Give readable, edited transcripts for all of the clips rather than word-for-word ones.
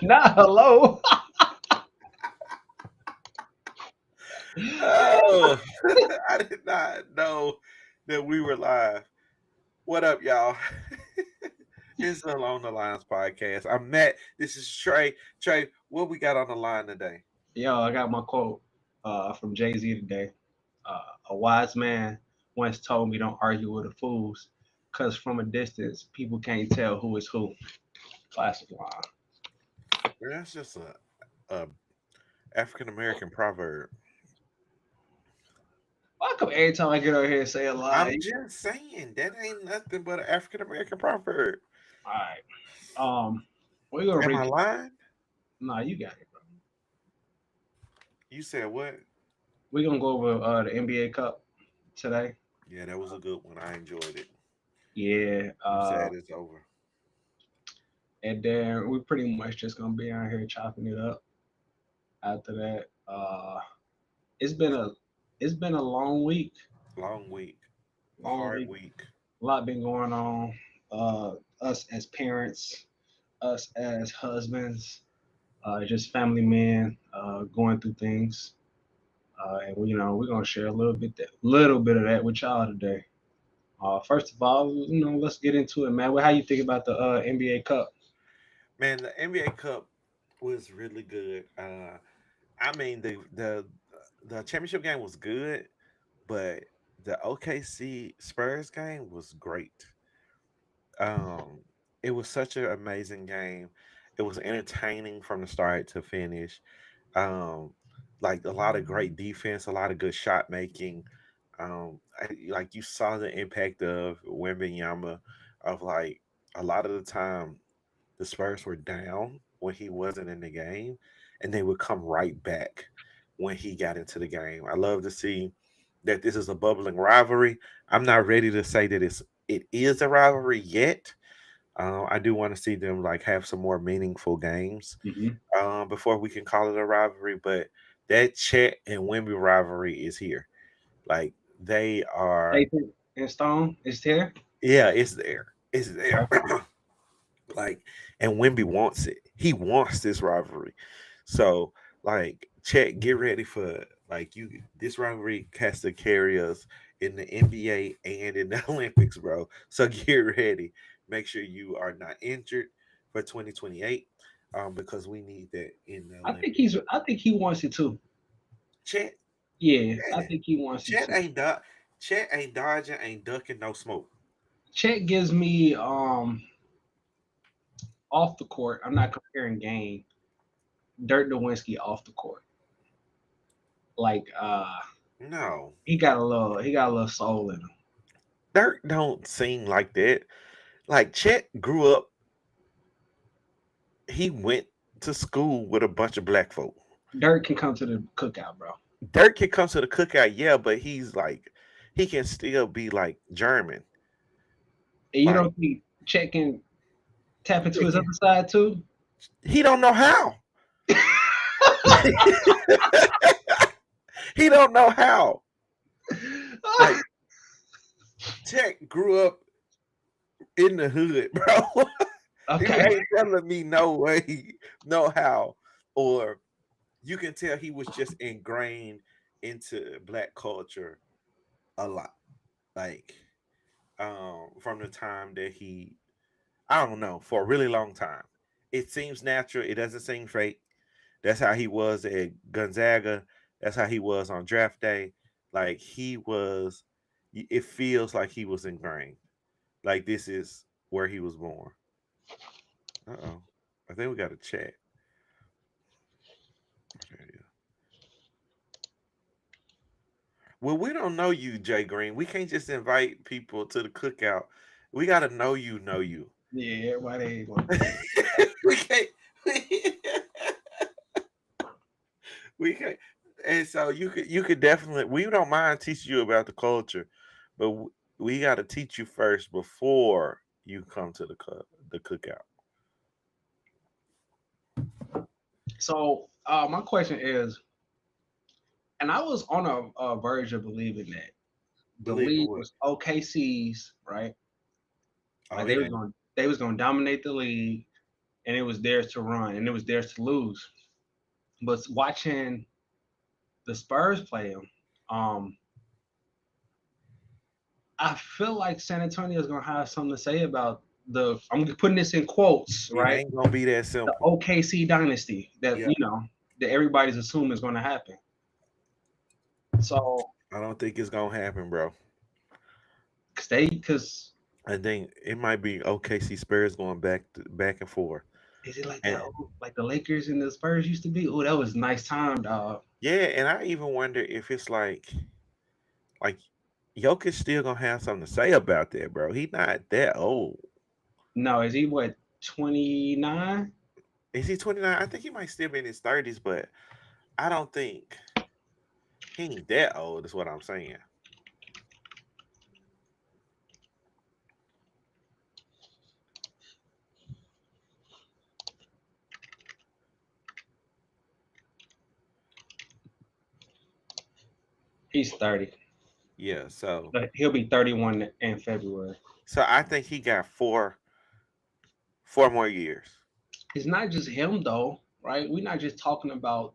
Not hello. Oh, I did not know that we were live. What up, y'all? It's the Along the Lines podcast. I'm Matt. This is Trey. Trey, what we got on the line today? Yo, I got my quote from Jay-Z today. A wise man once told me don't argue with the fools, because from a distance, people can't tell who is who. Classic line. Man, that's just a African American proverb. Why come every time I get over here and say a lie? I'm just saying that ain't nothing but an African American proverb. All right. We're gonna Am I recap. lying? Nah, you got it, bro. You said what? We're gonna go over the NBA Cup today. Yeah, that was a good one. I enjoyed it. Yeah. I'm sad it's over. And then we're pretty much just gonna be out here chopping it up. After that, it's been a it's been a long week. Long week, Long hard week. week. A lot been going on. Uh, us as parents, us as husbands, just family men, going through things. And we're gonna share little bit of that with y'all today. First of all, let's get into it, man. Well, how you think about the NBA Cup? Man, the NBA Cup was really good. I mean the championship game was good, but the OKC Spurs game was great. Um, it was such an amazing game. It was entertaining from the start to finish. Um, like a lot of great defense, a lot of good shot making. Like you saw the impact of Wembanyama, of like a lot of the time the Spurs were down when he wasn't in the game, and they would come right back when he got into the game. I love to see that this is a bubbling rivalry. I'm not ready to say that it is a rivalry yet. I do want to see them like have some more meaningful games Mm-hmm. before we can call it a rivalry. But that Chet and Wemby rivalry is here. Like they are, Nathan and Stone is there. yeah, it's there. It's there. Okay. Like, and Wimby wants it. He wants this rivalry. So, like, Chet, get ready for like you. This rivalry has to carry us in the NBA and in the Olympics, bro. So get ready. Make sure you are not injured for 2028, because we need that in the Olympics. I think he wants it too. Chet, Yeah, I think he wants it Chet too. ain't duck. Chet ain't dodging, ain't ducking, no smoke. Chet gives me off the court. I'm not comparing game. Dirk Nowitzki off the court. Like No, he got a little soul in him. Dirk don't seem like that. Like Chet grew up, he went to school with a bunch of black folk. Dirk can come to the cookout, bro. Dirk can come to the cookout, yeah, but he's like, he can still be like German. And you Like don't think Chet can tap into he his other side too? he don't know how. He don't know how. Like Chet grew up in the hood, bro. You Okay. ain't telling me no way, no how, or you can tell he was just ingrained into black culture a lot. Like from the time that he, I don't know, for a really long time. It seems natural. It doesn't seem fake. That's how he was at Gonzaga. That's how he was on draft day. Like he was, it feels like he was ingrained. Like this is where he was born. Uh oh. I think we got a chat. Okay. Well, we don't know you, Jay Green. We can't just invite people to the cookout. We got to know you. Yeah, everybody ain't gonna do that. We can't. We can, and so you could definitely, we don't mind teaching you about the culture, but we got to teach you first before you come to the cookout. So my question is, and I was on a verge of believing that the Believe in league what? was OKC's, right? Oh Like yeah, they was gonna dominate the league. and it was theirs to run, and it was theirs to lose. But watching the Spurs play them, I feel like San Antonio is gonna have something to say about the. I'm putting this in quotes, It right? ain't gonna be that The simple. OKC dynasty that Yeah, that everybody's assuming is going to happen. So, I don't think it's gonna happen, bro. because I think it might be OKC Spurs going back and forth. is it like And that, like the Lakers and the Spurs used to be? Oh, that was a nice time, dog. yeah, and I even wonder if it's like Jokic still gonna have something to say about that, bro. He not that old. No, is he what 29? Is he 29? I think he might still be in his 30s, but I don't think he ain't that old, is what I'm saying. He's 30. Yeah, so But he'll be 31 in February. I think he got four more years. It's not just him though, right? We're not just talking about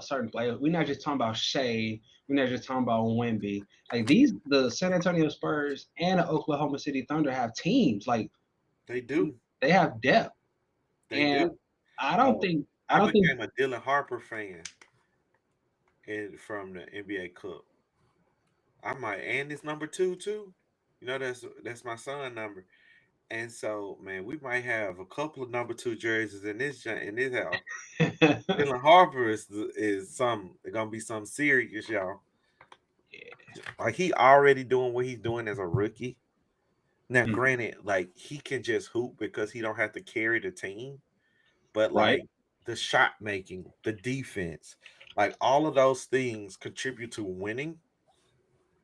certain players. We're not just talking about Shea. We're not just talking about Wemby. Like the San Antonio Spurs and the Oklahoma City Thunder have teams. Like They do. they have depth, They and do. I don't Oh, think I I don't think became a Dylan Harper fan from the NBA Cup. I might and it's number two too. You know that's my son number. And so, man, we might have a couple of number two jerseys in this house. Dylan Harper is some gonna be some serious, y'all. Like he already doing what he's doing as a rookie. Now, Mm, granted, like he can just hoop because he don't have to carry the team, but right. like the shot making, the defense, like all of those things contribute to winning.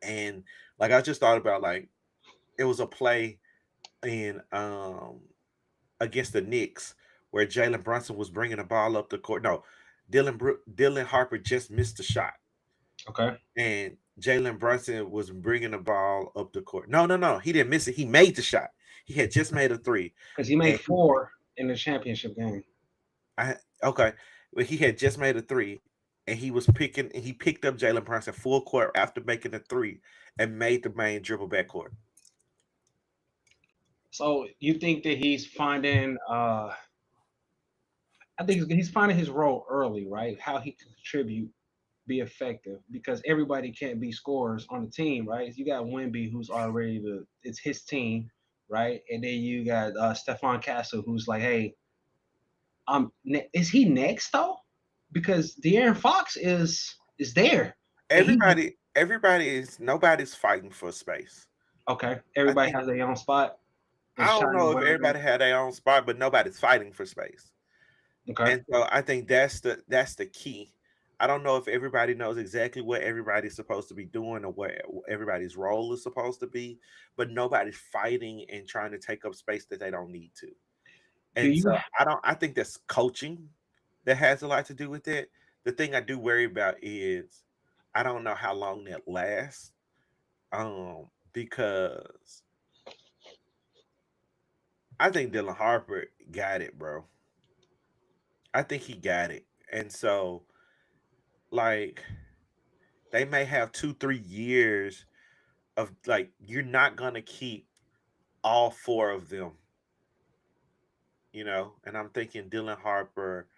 And like I just thought about like it was a play in against the Knicks where Jalen Brunson was bringing the ball up the court. No, Dylan Harper just missed the shot, Okay. and Jalen Brunson was bringing the ball up the court. No, he didn't miss it. He made the shot. He had just made a three, Because he made and 4 in the championship game. I okay, well he had just made a three, and he picked up Jalen Brunson full court after making the three, and made the main dribble backcourt. So you think that he's finding? I think he's finding his role early, right? How he can contribute, be effective, because everybody can't be scorers on the team, right? You got Wemby, who's already it's his team, right? And then you got Stephon Castle, who's like, hey, is he next though? Because De'Aaron Fox is there, and he Everybody is nobody's fighting for space. okay. I Everybody think has their own spot and I don't shining know if wherever. everybody had their own spot, but nobody's fighting for space. Okay. And so I think that's the key. I don't know if everybody knows exactly what everybody's supposed to be doing or what everybody's role is supposed to be, but nobody's fighting and trying to take up space that they don't need to. Do And you? so I think that's coaching that has a lot to do with it. The thing I do worry about is I don't know how long that lasts. Because I think Dylan Harper got it, bro. I think he got it. And so like they may have 2-3 years of like you're not gonna keep all four of them, and I'm thinking Dylan Harper,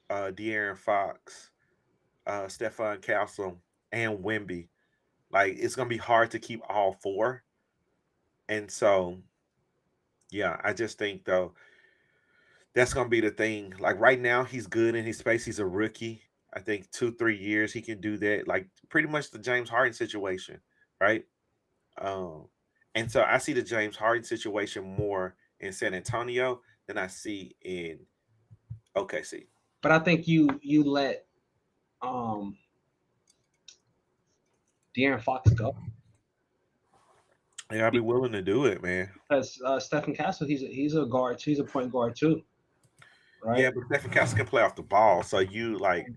De'Aaron Fox, Stephon Castle, and Wimby. Like it's gonna be hard to keep all four. And so yeah, I just think though that's gonna be the thing. Like right now he's good in his space. He's a rookie. I think 2-3 years he can do that. Like pretty much the James Harden situation, right? Um, and so I see the James Harden situation more in San Antonio than I see in OKC. But I think you let um De'Aaron Fox go Yeah, I'll be willing to do it, man. because Stephen Castle he's a guard. He's a point guard too, right? Yeah, but Stephen Castle can play off the ball, so you like.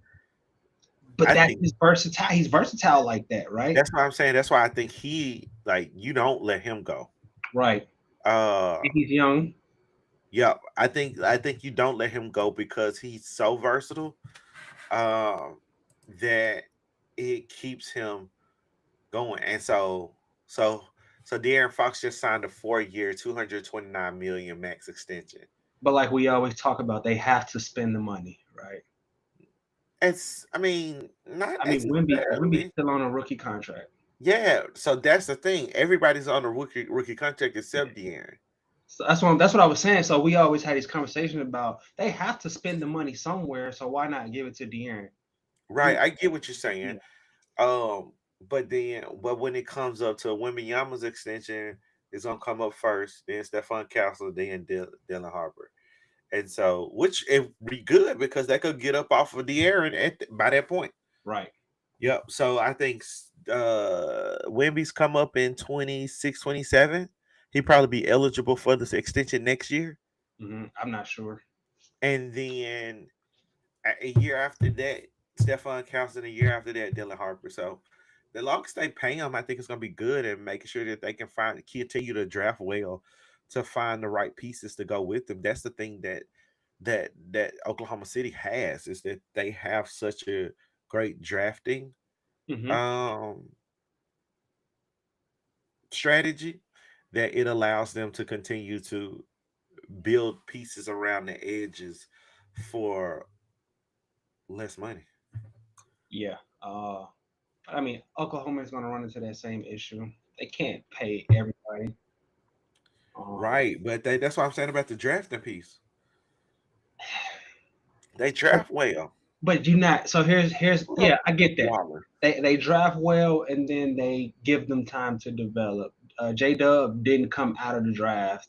But I that's think his versatile. He's versatile like that, right? that's what I'm saying. That's why I think he like you don't let him go. Right. Uh, And he's young. Yeah, I think you don't let him go because he's so versatile, um, that it keeps him going. And so so De'Aaron Fox just signed a 4 year, 229 million max extension. But like we always talk about, they have to spend the money, right? It's, I mean, not I mean, Wimby's necessarily. still on a rookie contract. Yeah, so that's the thing. Everybody's on a rookie contract except De'Aaron. So that's what I was saying. So we always had these conversations about they have to spend the money somewhere. So why not give it to De'Aaron? Right, He, I get what you're saying. yeah, But when it comes up to Wembanyama's extension, it's gonna come up first, then Stephon Castle, then Dylan Harper. And so, which it be good because they could get up off of De'Aaron by that point. right. Yep. So I think Wemby's come up in 26, 27. He'd probably be eligible for this extension next year. I'm not sure. And then a year after that, Stephon Castle, a year after that, Dylan Harper. So the longest they pay him, I think it's going to be good and making sure that they can continue to draft well to find the right pieces to go with them. That's the thing that Oklahoma City has, is that they have such a great drafting Hmm. um strategy that it allows them to continue to build pieces around the edges for less money. Yeah. I mean, Oklahoma is going to run into that same issue. They can't pay everybody. Um, Right, but that's what I'm saying about the drafting piece. They but draft well. but you not. So here's Who yeah, don't I get that. Waller? They draft well and then they give them time to develop. J Dub didn't come out of the draft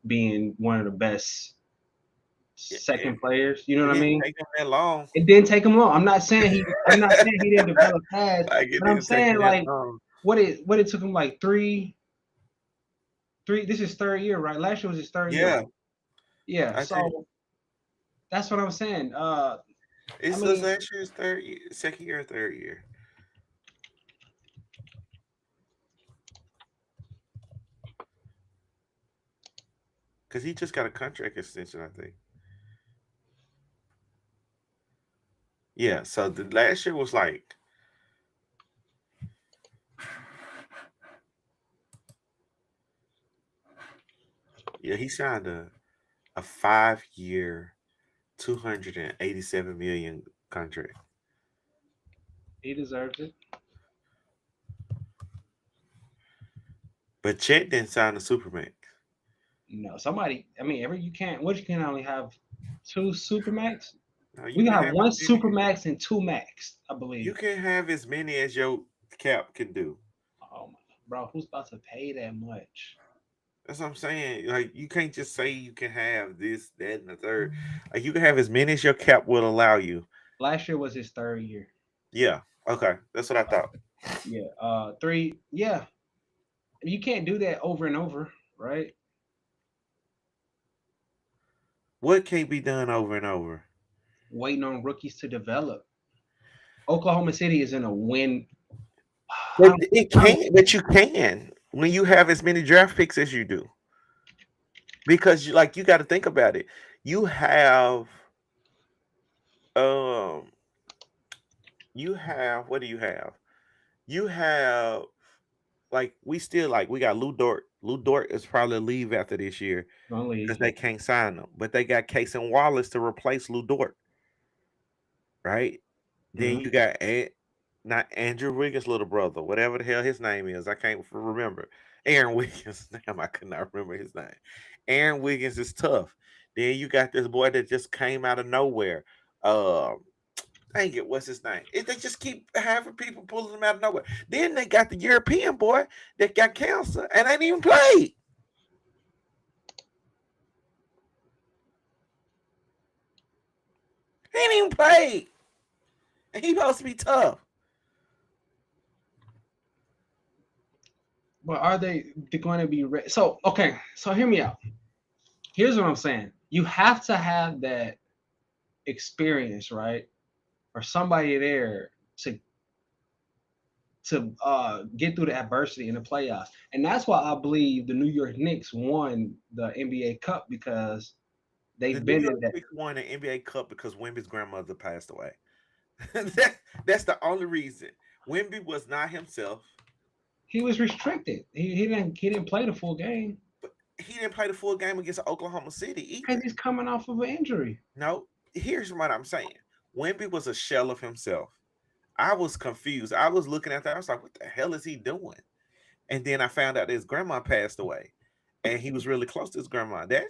being one of the best It, second it, players. You know it what I didn't mean? take them that long. It didn't take him long. I'm not saying he didn't develop fast, Like, it but I'm didn't take saying them that like long. what it took him like three. This is third year, right? Last year was his third year. Yeah, Right? Yeah. I think So that's what I'm saying. I it's this mean, last year's third year, second year, or third year, because he just got a contract extension, I think. Yeah, so the last year was like, yeah, he signed a 5 year, 287 million contract. he deserves it. But Chet didn't sign the Supermax. No, somebody. I mean, you can't. What you can only have two supermax. No, you We can can have have one as many. supermax and two max, I You believe. can have as many as your cap can do. Oh my, bro, who's about to pay that much? That's what I'm saying. Like, you can't just say you can have this, that, and the third. Like, you can have as many as your cap will allow you. Last year was his third year. Yeah. Okay. That's what I thought. Yeah. Three. Yeah. You can't do that over and over, right? What can't be done over and over? Waiting on rookies to develop. Oklahoma City is in a win. I But don't, it I don't, can't. But you can when you have as many draft picks as you do, because you got to think about it. You have um you have, what do you have? You have, like, we got Lou Dort. Lou Dort is probably leave after this year gonna because leave. they can't sign him. But they got Case and Wallace to replace Lou Dort, right? Then Hmm. you got not Andrew Wiggins' little brother, whatever the hell his name is. I can't remember. Aaron Wiggins. Damn, I could not remember his name. Aaron Wiggins is tough. Then you got this boy that just came out of nowhere. Um, Dang it, what's his name? They just keep having people pulling them out of nowhere. Then they got the European boy that got cancer and ain't even played. He ain't even played. And he supposed to be tough. But are they going to be ready? So okay, so hear me out. Here's what I'm saying. You have to have that experience, right? Or somebody there to to get through the adversity in the playoffs. And that's why I believe the New York Knicks won the NBA Cup because The they've New been York in that. Knicks won an NBA Cup because Wemby's grandmother passed away. That's the only reason. Wemby was not himself, He was restricted. He didn't play the full game but he didn't play the full game against Oklahoma City because either. he's coming off of an injury. No, here's what I'm saying. Wemby was a shell of himself. I was confused. I was looking at that. I was like, what the hell is he doing? And then I found out his grandma passed away. And he was really close to his grandma. That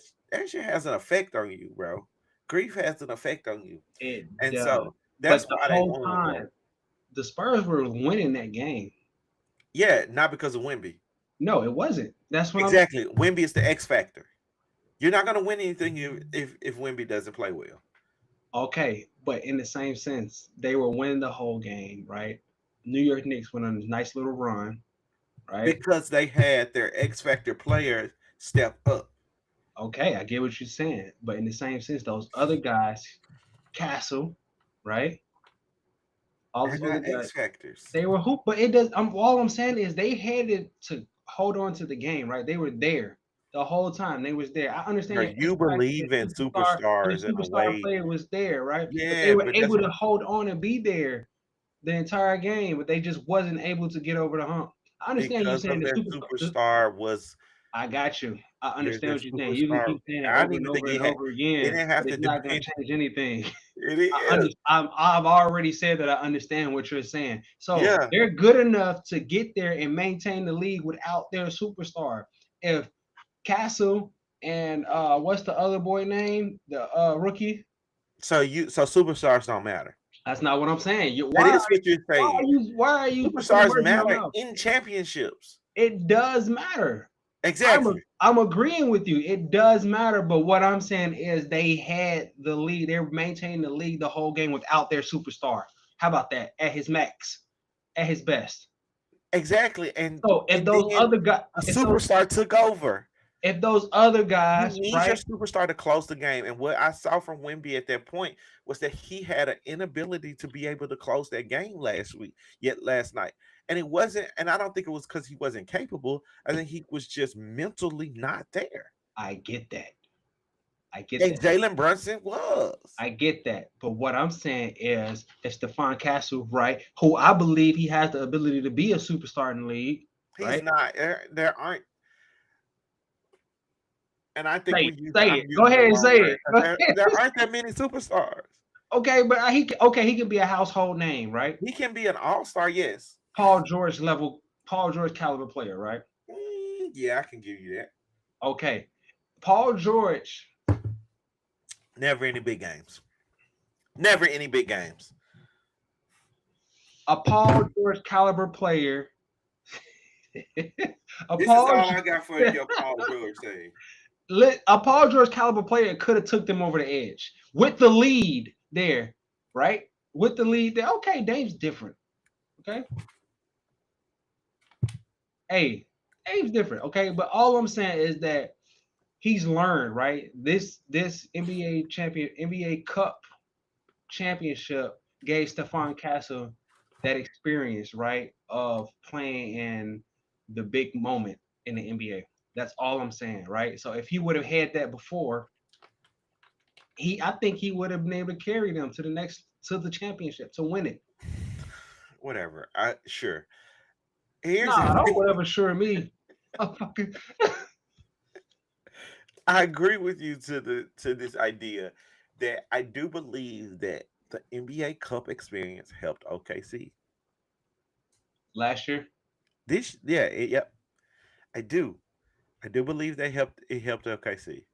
shit has an effect on you, bro. Grief has an effect on you. It And does. so But that's the why they whole won, bro. time, the Spurs were winning that game. Yeah, not because of Wemby. No, it wasn't. That's what I'm. Exactly. Wemby is the X factor. You're not gonna win anything if Wemby doesn't play well. Okay, but in the same sense, they were winning the whole game, right? New York Knicks went on a nice little run, right? Because they had their X factor players step up. Okay, I get what you're saying, but in the same sense, those other guys, Castle, right? All They're those other not guys, X factors. they were hoop, but it does. All I'm saying is they had it to hold on to the game, right? They were there the whole time. They was there. I understand Bro, your X you factor, believe in your superstars in a superstar way. player was there, right? But they Yeah, were but that's able to what hold on and be there the entire game, but they just wasn't able to get over the hump. I understand you because saying of the their superstar. superstar was I got you. I their understand what you're saying. You can superstar. keep saying it I over didn't and even think over and he had. over It again, didn't but have to it's not going depend. to change anything. It is. I've already said that I understand what you're saying. So Yeah. they're good enough to get there and maintain the league without their superstar. If Castle and what's the other boy name? The rookie? So superstars don't matter. That's not what I'm saying. That is what you're Why are saying. you putting Superstars words in my matter mouth? in championships. It does matter. Exactly. I'm agreeing with you. It does matter, but what I'm saying is they had the lead. They're maintaining the lead the whole game without their superstar. How about that? At his max, at his best. Exactly. And So if and those then other guys, a superstar took over. if those other You guys, need your right? superstar to close the game. And what I saw from Wemby at that point was that he had an inability to be able to close that game last night. And it wasn't, and I don't think it was because he wasn't capable. I think he was just mentally not there. I get that. I get And that. Jalen Brunson was. I get that. But what I'm saying is, it's Stephon Castle, right? Who I believe he has the ability to be a superstar in the league, He's right? not. There aren't, and I think Say I'm it. Go using the ahead and wrong say word. it. Go 'Cause ahead. there aren't that many superstars. Okay, but he can be a household name, right? He can be an all-star, yes. Paul George caliber player, right? Yeah, I can give you that. Okay, Paul George, Never any big games. Never any big games. a Paul George caliber player, a This is Paul all I got for your Paul George thing. a Paul George caliber player could have took them over the edge with the lead there, right? With the lead there. Okay, Dave's different. Okay, hey, Dave's different. Okay, but all I'm saying is that he's learned, right? This NBA Cup championship gave Stephon Castle that experience, right, of playing in the big moment in the NBA. That's all I'm saying, right? So if he would have had that before, I think he would have been able to carry them to the championship to win it. Whatever. I sure. Here's Nah, don't whatever sure me. I'm fucking I agree with you to this idea that I do believe that the NBA Cup experience helped OKC. last year. Yep. I do. I do believe it helped OKC.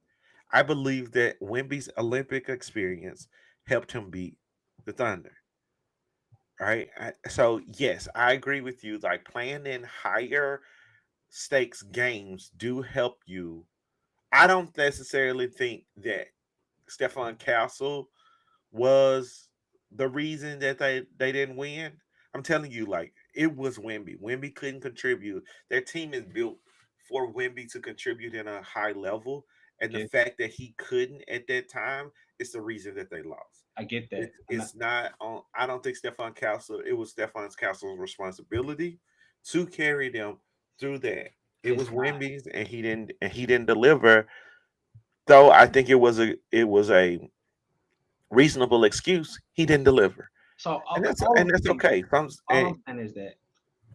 I believe that Wemby's Olympic experience helped him beat the Thunder. Right? So yes, I agree with you. Like playing in higher stakes games do help you. I don't necessarily think that Stephon Castle was the reason that they didn't win. I'm telling you, like it was Wemby. Wemby couldn't contribute. Their team is built for Wemby to contribute in a high level, and the Get, fact that he couldn't at that time is the reason that they lost. I get that. It's not on. I don't think Stefan Castle. It was Stefan Castle's responsibility to carry them through that. It It's was not. Wemby's, and he didn't deliver. Though I think it was a reasonable excuse. He didn't deliver, So and that's okay. all I'm saying is that,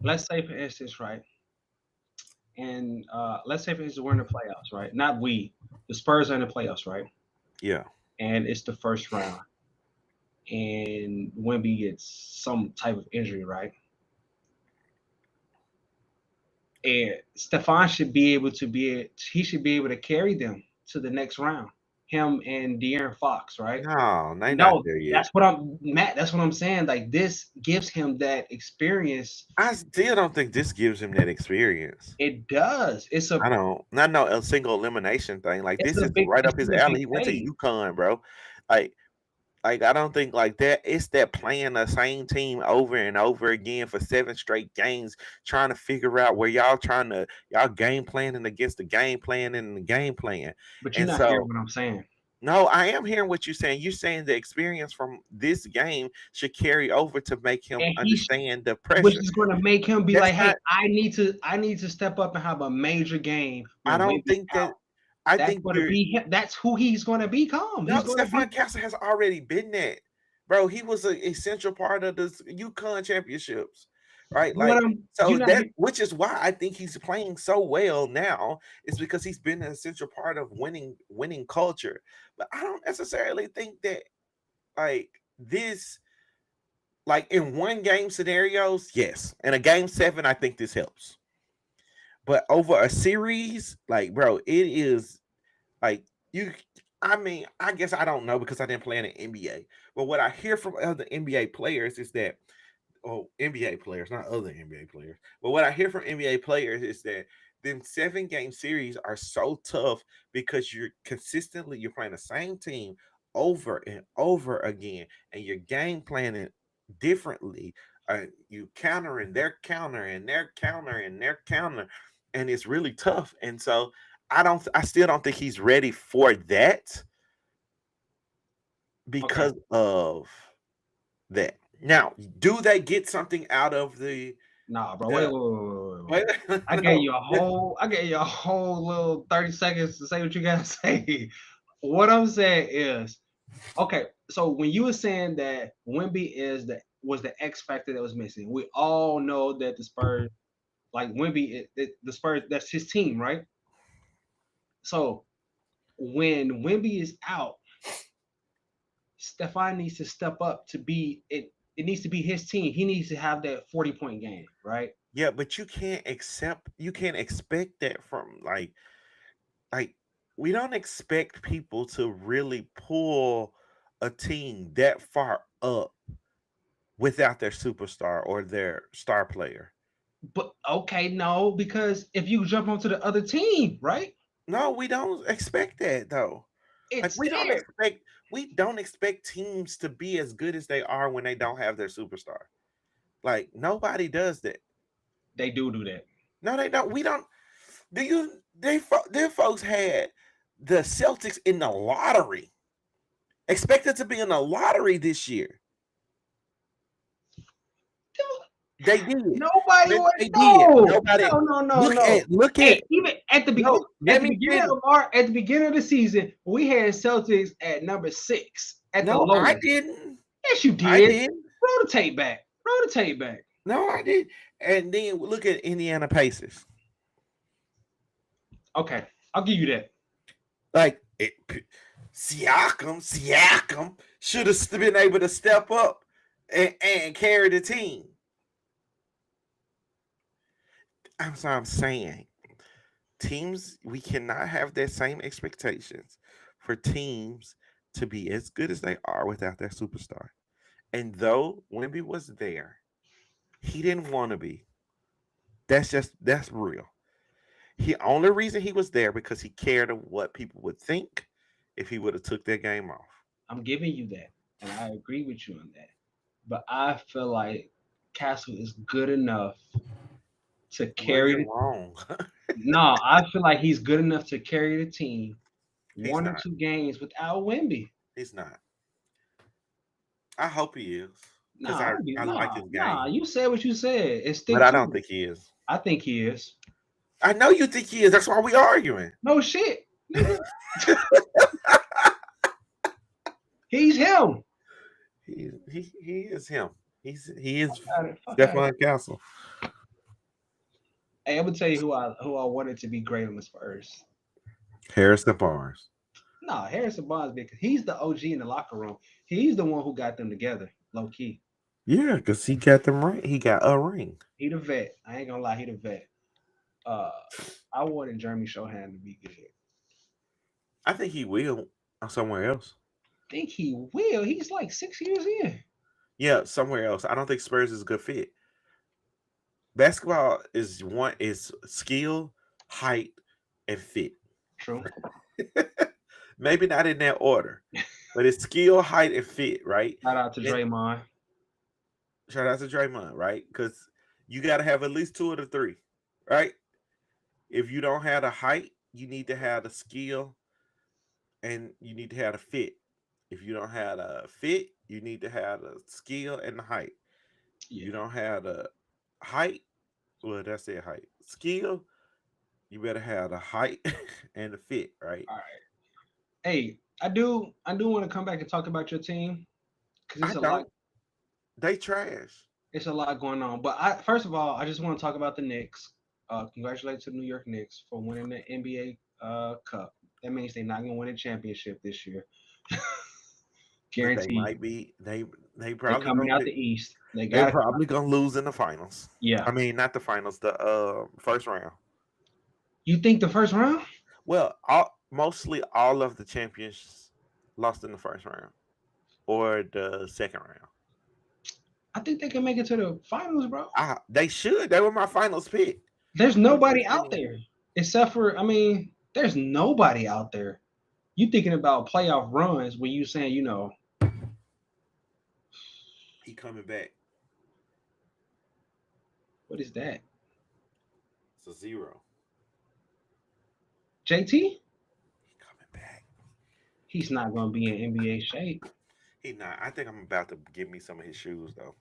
let's say for instance, right, and let's say for instance we're in the playoffs, right? Not we, the Spurs are in the playoffs, right? yeah, And it's the first round, and Wemby gets some type of injury, right? And Stefan should be able to he should be able to carry them to the next round. Him and De'Aaron Fox, right? no, they not No, there yet. that's what I'm Matt. That's what I'm saying. Like this gives him that experience. I still don't think this gives him that experience. It does. I don't. Not no a single elimination thing. Like this is right up It's his a big alley. He went to stage. UConn, bro. Like I don't think like that. It's that playing the same team over and over again for 7 straight games, trying to figure out where y'all game planning against the game plan and the game plan. But you're And not hearing so what I'm saying. no, I am hearing what you're saying. You're saying the experience from this game should carry over to make him And understand the which pressure. is going to make him be That's like, "Hey, not. I need to step up and have a major game I when don't Wemby's think out." that. I That's think going to you're. be him. That's who he's going to become. No, He's going to be. Stephon Castle has already been that, bro. He was an essential part of the UConn championships, right? What Like, I'm so you not that which is why I think he's playing so well now is because he's been an essential part of winning culture. But I don't necessarily think that like this, like in one game scenarios, yes. In a game 7, I think this helps. But over a series, like, bro, it is like you, I mean, I guess I don't know because I didn't play in the NBA. But what I hear from other NBA players is that, oh, NBA players, not other NBA players. But what I hear from NBA players is that them 7 game series are so tough because you're playing the same team over and over again, and you're game planning differently. You countering their counter and their counter and their counter, and it's really tough. And so I still don't think he's ready for that okay. because of that. Now, do they get something out of Nah, bro. the Wait. wait? No. I gave you a whole little 30 seconds to say what you gotta say. What I'm saying is, okay, so when you were saying that Wemby was the X factor that was missing, we all know that the Spurs, like Wemby, the Spurs, that's his team, right? So when Wemby is out, Stefan needs to step up to be it. It needs to be his team. He needs to have that 40-point game, right? Yeah, but you can't expect that from like we don't expect people to really pull a team that far up without their superstar or their star player. But okay, no, because if you jump onto the other team, right? No, we don't expect that though. Like It's there. we don't expect teams to be as good as they are when they don't have their superstar. Like nobody does that. They do that. No, they don't. We don't. Do you? Their folks had the Celtics in the lottery, expected to be in the lottery this year. They did. Nobody would They did. know. Nobody. No. Look Hey, at. even at the beginning, No, let me finish. at the beginning of the season, we had Celtics at number 6 at the No, I lowest. didn't. Yes, you did. I did. Roll the tape back. No, I did. And then look at Indiana Pacers. Okay, I'll give you that. Like Siakam should have been able to step up and carry the team. I'm saying teams, we cannot have that same expectations for teams to be as good as they are without their superstar. And though Wemby was there, he didn't want to be. That's real. He only reason he was there because he cared of what people would think if he would have took their game off. I'm giving you that, and I agree with you on that. But I feel like Castle is good enough to Well, carry. you're wrong. No, I feel like he's good enough to carry the team He's one or not. two games without Wimby. He's not. I hope he is because Nah, I like his nah. game, You said what you said and but stick I to don't it. think he is. I think he is. I know you think he is. That's why we arguing. No shit, nigga. He's him. He is him. He is Fuck out of Stephon Castle. Hey, I'm gonna tell you who I wanted to be great on the Spurs. Harrison Barnes. Nah, Harrison Barnes because he's the OG in the locker room. He's the one who got them together, low key. Yeah, because he got them right. He got a ring. He the vet. I ain't gonna lie, he the vet. Uh, I wanted Jeremy Shohan to be good. I think he will somewhere else. Think he will. He's like 6 years in. Yeah, somewhere else. I don't think Spurs is a good fit. Basketball is skill, height, and fit. True. Maybe not in that order, but it's skill, height, and fit, right? Shout out to And Draymond. shout out to Draymond, right? Because you got to have at least two of the three, right? If you don't have the height, you need to have the skill, and you need to have the fit. If you don't have the fit, you need to have the skill and the height. Yeah. You don't have the height, well, that's it, height. Skill, you better have the height and the fit, right? All right. Hey, I do want to come back and talk about your team because I don't. They trash. it's a lot going on. But I first of all, I just want to talk about the Knicks. Congratulations to the New York Knicks for winning the NBA Cup. That means they're not gonna win a championship this year. But they Guaranteed. might be. They They're probably coming gonna out be. the East. They They're got probably gonna lose in the finals. yeah. I mean, not the finals, the first round. You think the first round? Well, mostly all of the champions lost in the first round or the second round. I think they can make it to the finals, bro. They should. They were my finals pick. There's But nobody out there except for there's nobody out there. You thinking about playoff runs when you saying, he coming back. what is that? It's a zero. JT? He coming back. He's not gonna be in NBA shape. He not. I think I'm about to give me some of his shoes though.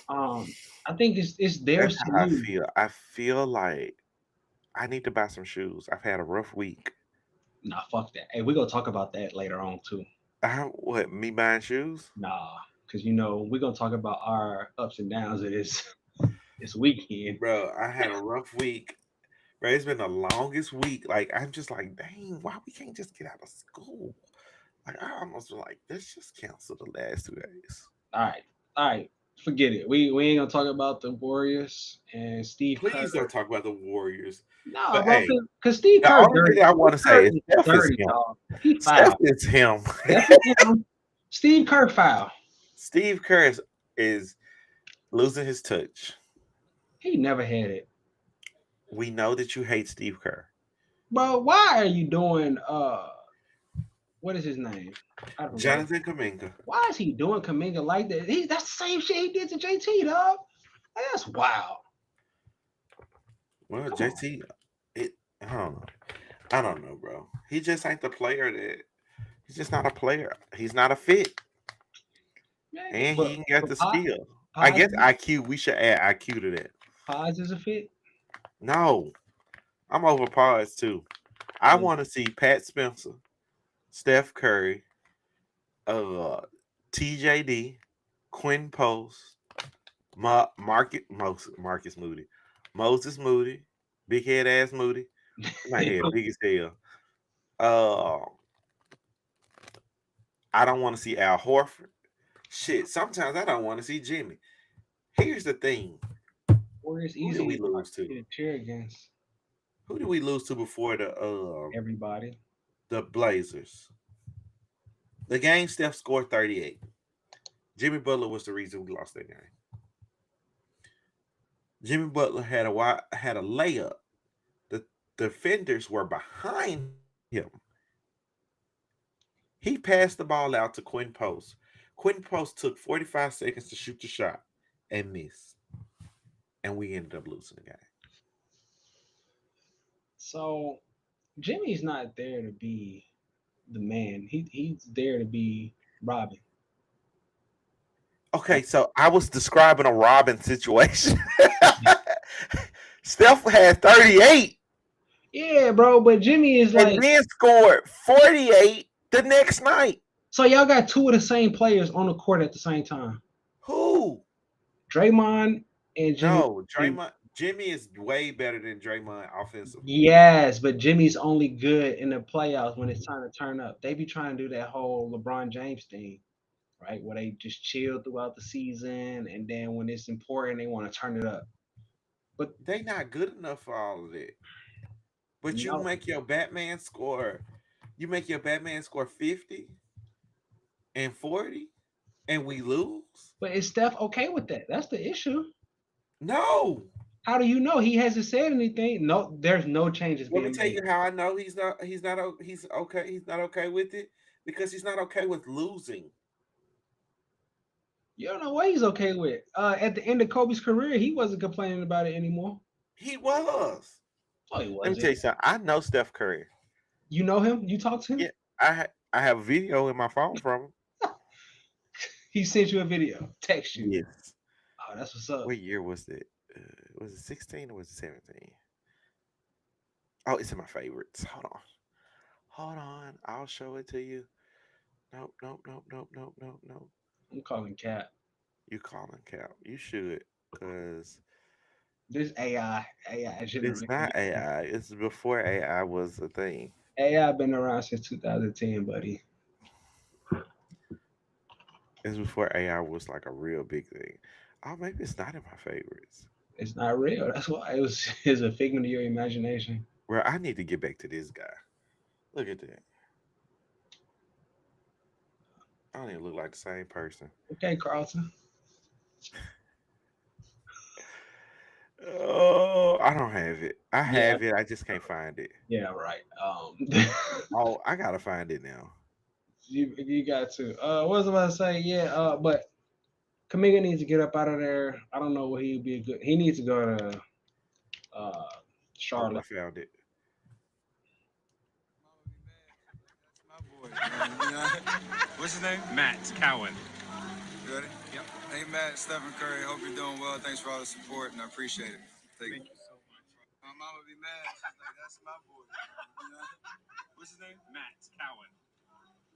I think it's theirs That's to how I lose. feel. I feel like I need to buy some shoes. I've had a rough week. Nah, fuck that. Hey, we're gonna talk about that later on too. What, me buying shoes? Nah, because we're gonna talk about our ups and downs of this weekend. Bro, I had a rough week. Bro, it's been the longest week. Like, I'm just like, dang, why we can't just get out of school? Like, I almost was like, let's just cancel the last 2 days. All right. Forget it. We ain't gonna talk about the Warriors and Steve Kerr. Please don't talk about the Warriors. No, But bro, hey, because Steve the Kerr only dirty. thing I want to Steve Kerr say is is Steph is dirty, him. dog. He Steph foul. is him. Steph is him. Steve Kerr foul. Steve Kerr is losing his touch. He never had it. We know that you hate Steve Kerr. Bro, why are you doing what is his name? I don't know. Jonathan Kuminga. Why is he doing Kaminga like that? That's the same shit he did to JT, dog. Like, that's wild. Well, Come JT, I don't know. I don't know, bro. He just ain't the player that. He's just not a player. He's not a fit, Man, and he ain't got the Paz- skill. I guess IQ. We should add IQ to that. Paz is a fit. No, I'm over Paz too. I want to see Pat Spencer, Steph Curry, TJD, Quinn Post, Marcus Moody, Moses Moody, big head ass Moody. My head big as hell. I don't want to see Al Horford. Shit, sometimes I don't want to see Jimmy. Here's the thing. Warriors Who easy did we lose to? cheer against. Who did we lose to before Everybody? the Blazers? The game Steph scored 38. Jimmy Butler was the reason we lost that game. Jimmy Butler had a layup. The defenders were behind him. He passed the ball out to Quinn Post. Quinn Post took 45 seconds to shoot the shot and missed. And we ended up losing the game. So Jimmy's not there to be the man. He's there to be Robin. Okay, so I was describing a Robin situation. Steph had 38 Yeah, bro. But Jimmy is and like, then scored 48 the next night. so y'all got two of the same players on the court at the same time. Who? Draymond and Jimmy. No, Draymond. Jimmy is way better than Draymond offensively. Yes, but Jimmy's only good in the playoffs when it's time to turn up. They be trying to do that whole LeBron James thing, right? Where they just chill throughout the season, and then when it's important, they want to turn it up. But They not good enough for all of it. But you no, make your Batman score. You make your Batman score 50 and 40, and we lose. but is Steph okay with that? That's the issue. No. How do you know he hasn't said anything? No, there's no changes Let me being tell made. you how I know he's okay. He's not okay with it because he's not okay with losing. You don't know what he's okay with. At the end of Kobe's career, he wasn't complaining about it anymore. He was. Oh, he Let me tell wasn't. you something. I know Steph Curry. You know him? You talk to Yeah, him? I have a video in my phone from him. He sent you a video, text you. Yes. Oh, that's what's up. What year was it? Was it 16 or was it 17? Oh, it's in my favorites. Hold on. Hold on. I'll show it to you. Nope, nope, nope, nope, nope, nope, nope. I'm calling Cap. You calling Cal. You should, because This AI it's generated. not AI. It's before AI was a thing. AI been around since 2010, buddy. It's before AI was like a real big thing. Oh, maybe it's not in my favorites. It's not real. That's why it was is a figment of your imagination. Well, I need to get back to this guy. Look at that. I don't even look like the same person. Okay, Carlton. Oh, I don't have it. I Yeah, have it. I just can't find it. yeah, right. Oh, I gotta find it now. you got to. What was I about to say? Yeah, but Kaminga needs to get up out of there. I don't know what he'd be a good. He needs to go to uh Oh, I Charlotte. found it. That's my boy, man. You know? What's his name? Matt Cowan. You ready? Yep. Hey, Matt, Stephen Curry. Hope you're doing well. Thanks for all the support, and I appreciate it. Thank you. Thank you so much. My mama be mad. She's like, that's my boy. You know? What's his name? Matt Cowan.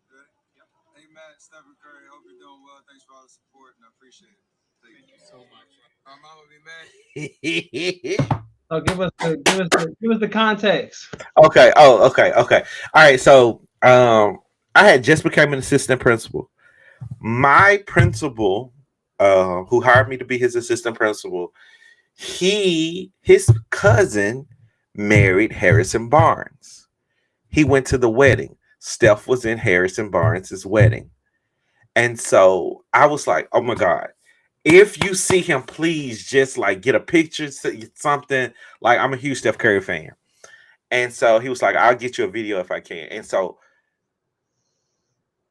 You ready? Yep. Hey, Matt, Stephen Curry. Hope you're doing well. Thanks for all the support, and I appreciate it. Thank Thank you. you so much. My mama be mad. So give us the context. Okay. Oh, okay. Okay. All right. So, I had just become an assistant principal. My principal, who hired me to be his assistant principal, his cousin married Harrison Barnes. He went to the wedding. Steph was in Harrison Barnes's wedding. And so I was like, oh my God. If you see him, please just like get a picture, something. Like, I'm a huge Steph Curry fan. And so he was like, I'll get you a video if I can. And so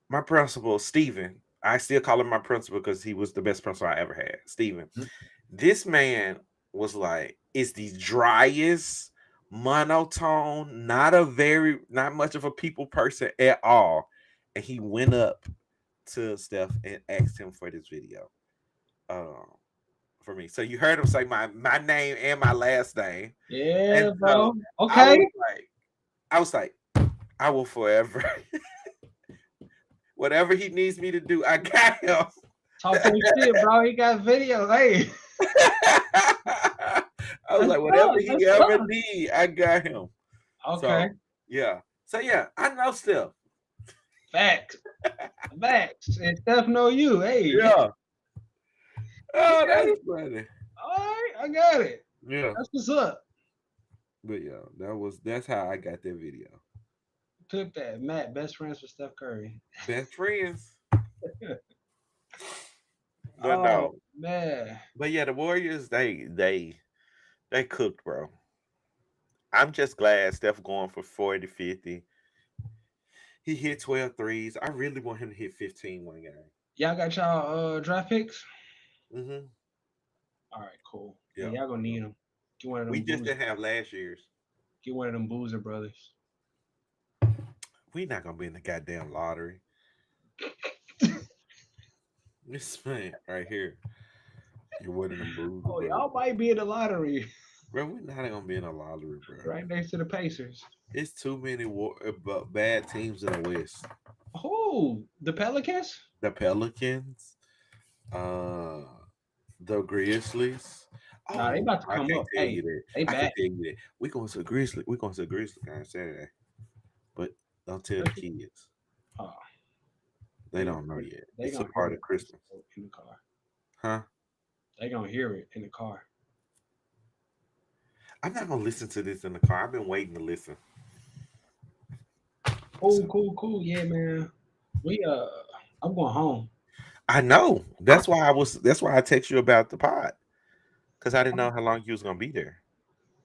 my principal, Steven, I still call him my principal because he was the best principal I ever had. Steven. This man was like, it's the driest, monotone, not much of a people person at all. And he went up to Steph and asked him for this video. Um, for me. So you heard him say my name and my last name. Yeah, And bro. so I Okay. was like, I was like, I will forever whatever he needs me to do, I got him. Talk your shit, bro. He got videos. Hey, I was that's like, whatever tough. That's he ever tough. need, I got him. Okay. So yeah. So yeah, I know Steph. Facts. Facts. And Steph know you. Hey. Yeah. Oh, Okay. that's funny. All right. I got it. Yeah. That's what's up. But yeah, that's how I got that video. Took that. Matt, best friends with Steph Curry. Best friends. But Oh no. man. But yeah, the Warriors, they cooked, bro. I'm just glad Steph going for 40, 50. He hit 12 threes. I really want him to hit 15 one game. Y'all got y'all draft picks? Mm-hmm. All right, cool. Yeah, Yeah. y'all gonna need them. Get one of We them just boozer. didn't have last year's. Get one of them boozer brothers. We not gonna be in the goddamn lottery. This man right here. You're winning them booze, Oh, bro. y'all might be in the lottery Bro, we're not gonna be in a lottery, bro. right next to the Pacers. It's too many bad teams in the West. Oh, the Pelicans? The Pelicans, the Grizzlies. Nah, they about to I come can't up. tell Hey, you that. they I can back. tell you that. We going to the Grizzly. We going to the Grizzly game Saturday. But don't tell the kids. Oh, They don't know yet. they It's a gonna part hear of Christmas. it in the car. Huh? They gonna hear it in the car. I'm not gonna listen to this in the car. I've been waiting to listen. Cool. Yeah, man. I'm going home. I know. That's why I text you about the pod. Because I didn't know how long you was gonna be there.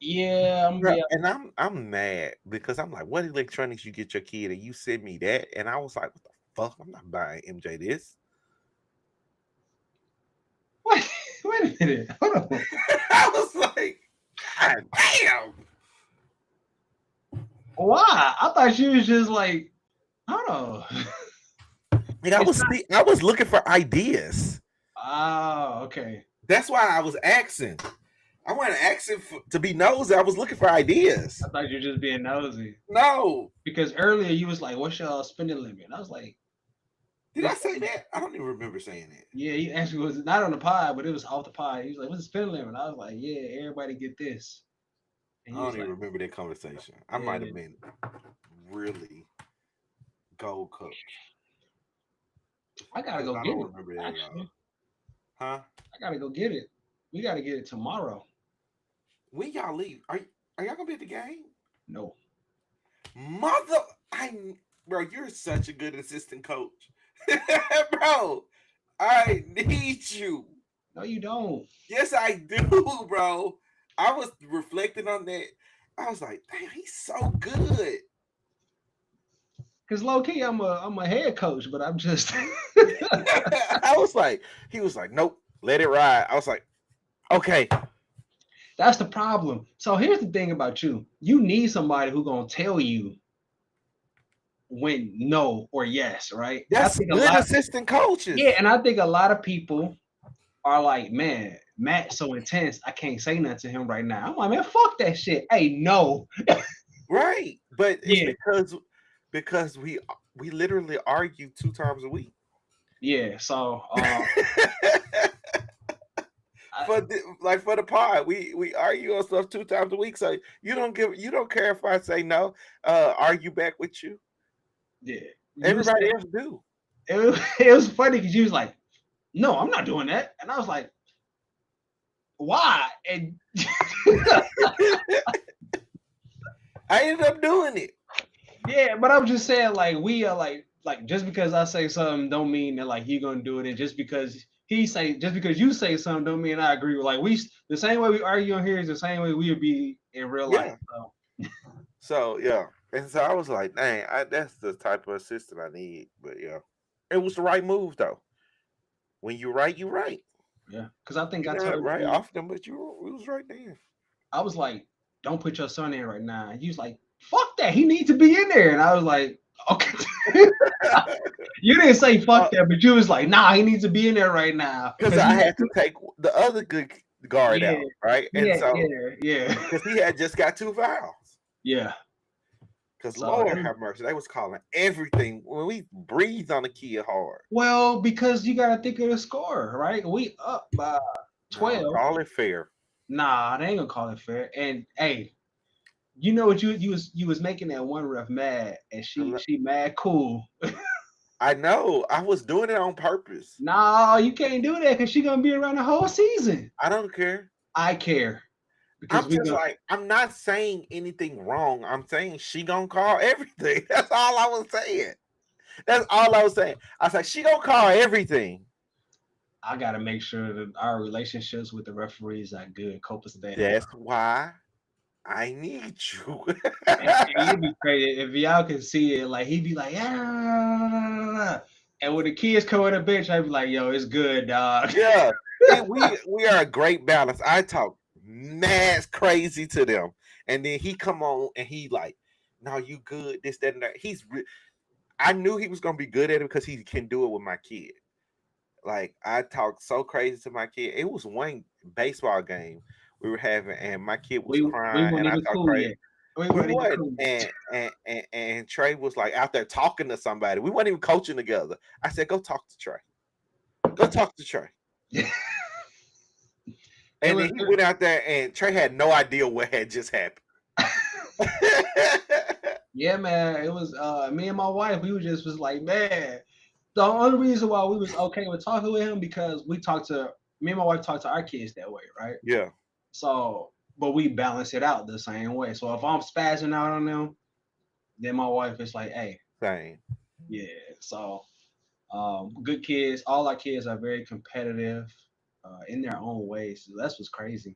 Yeah, I'm gonna be. And I'm mad because I'm like, what electronics you get your kid? And you sent me that, and I was like, what the fuck? I'm not buying MJ this. Wait a minute. Hold on. I was like, God damn. Why? I thought she was just like, I don't know. And I was looking for ideas. Oh, okay. That's why I was asking. I wasn't asking to be nosy. I was looking for ideas. I thought you were just being nosy. No. Because earlier you was like, what's your spending limit? And I was like, did I say that? I don't even remember saying that. Yeah, you actually was not on the pod, but it was off the pod. He was like, what's the spending limit? And I was like, yeah, everybody get this. And I don't even remember that conversation. I might have been really gold coach. I gotta go get it. Remember that huh? I gotta go get it. We gotta get it tomorrow. When y'all leave, are y'all gonna be at the game? No. Bro, you're such a good assistant coach. Bro, I need you. No, you don't. Yes, I do, bro. I was reflecting on that. I was like, damn, he's so good. Cause low key, I'm a head coach, but I'm just. I was like, he was like, nope, let it ride. I was like, okay. That's the problem. So here's the thing about you. You need somebody who's gonna tell you when no or yes, right? That's good assistant coaches. Yeah, and I think a lot of people are like, man, Matt's so intense, I can't say nothing to him right now. I'm like, man, fuck that shit. Hey, no. Right. But it's because we literally argue 2 times a week. Yeah, so for the pod, we argue on stuff 2 times a week. So you don't care if I say no, argue back with you. Yeah. Everybody else do. It was funny because you was like, no, I'm not doing that. And I was like, why? And I ended up doing it. Yeah, but I'm just saying, like, we are like just because I say something don't mean that like you're gonna do it, and just because you say something don't mean I agree with. Like, the same way we argue on here is the same way we would be in real life. So yeah, and so I was like, dang, that's the type of assistant I need. But yeah, it was the right move though. When you're right, you're right. Yeah, because I think I told you right often, but it was right there. I was like, don't put your son in right now. And you was like, fuck that, he needs to be in there. And I was like, okay. You didn't say fuck that, but you was like, nah, he needs to be in there right now. Because I had to take the other good guard out, right? And because he had just got 2 fouls. Yeah. Because Lord have mercy, they was calling everything when we breathe on the kid hard. Well, because you got to think of the score, right? We up by 12. No, call it fair. Nah, they ain't gonna call it fair. And hey, you know what you was making that one ref mad, and she mad cool. I know. I was doing it on purpose. No, you can't do that because she's gonna be around the whole season. I don't care. I care. Because I'm not saying anything wrong. I'm saying she gonna call everything. That's all I was saying. That's all I was saying. I was like, she gonna call everything. I gotta make sure that our relationships with the referees are good. Copacetic. That's why I need you. It'd be crazy if y'all can see it. Like he'd be like, yeah. And when the kids come on the bench, I'd be like, yo, it's good, dog. Yeah. we are a great balance. I talk mad crazy to them, and then he come on and he like no, you good, this, that, and that. I knew he was gonna be good at it because he can do it with my kid. Like I talked so crazy to my kid. It was one baseball game we were having, and my kid was We crying, weren't and I even talked cool crazy. yet. We We weren't even won, cool. and Trey was like out there talking to somebody. We weren't even coaching together. I said, "Go talk to Trey. Go talk to Trey." It And was then he went out there, and Trey had no idea what had just happened. yeah, man. It was me and my wife. We was like, man. The only reason why we was okay with talking with him because me and my wife talk to our kids that way, right? Yeah, So, but we balance it out the same way. So if I'm spazzing out on them, then my wife is like, hey, same. yeah. So, good kids. All our kids are very competitive in their own ways. So that's what's crazy.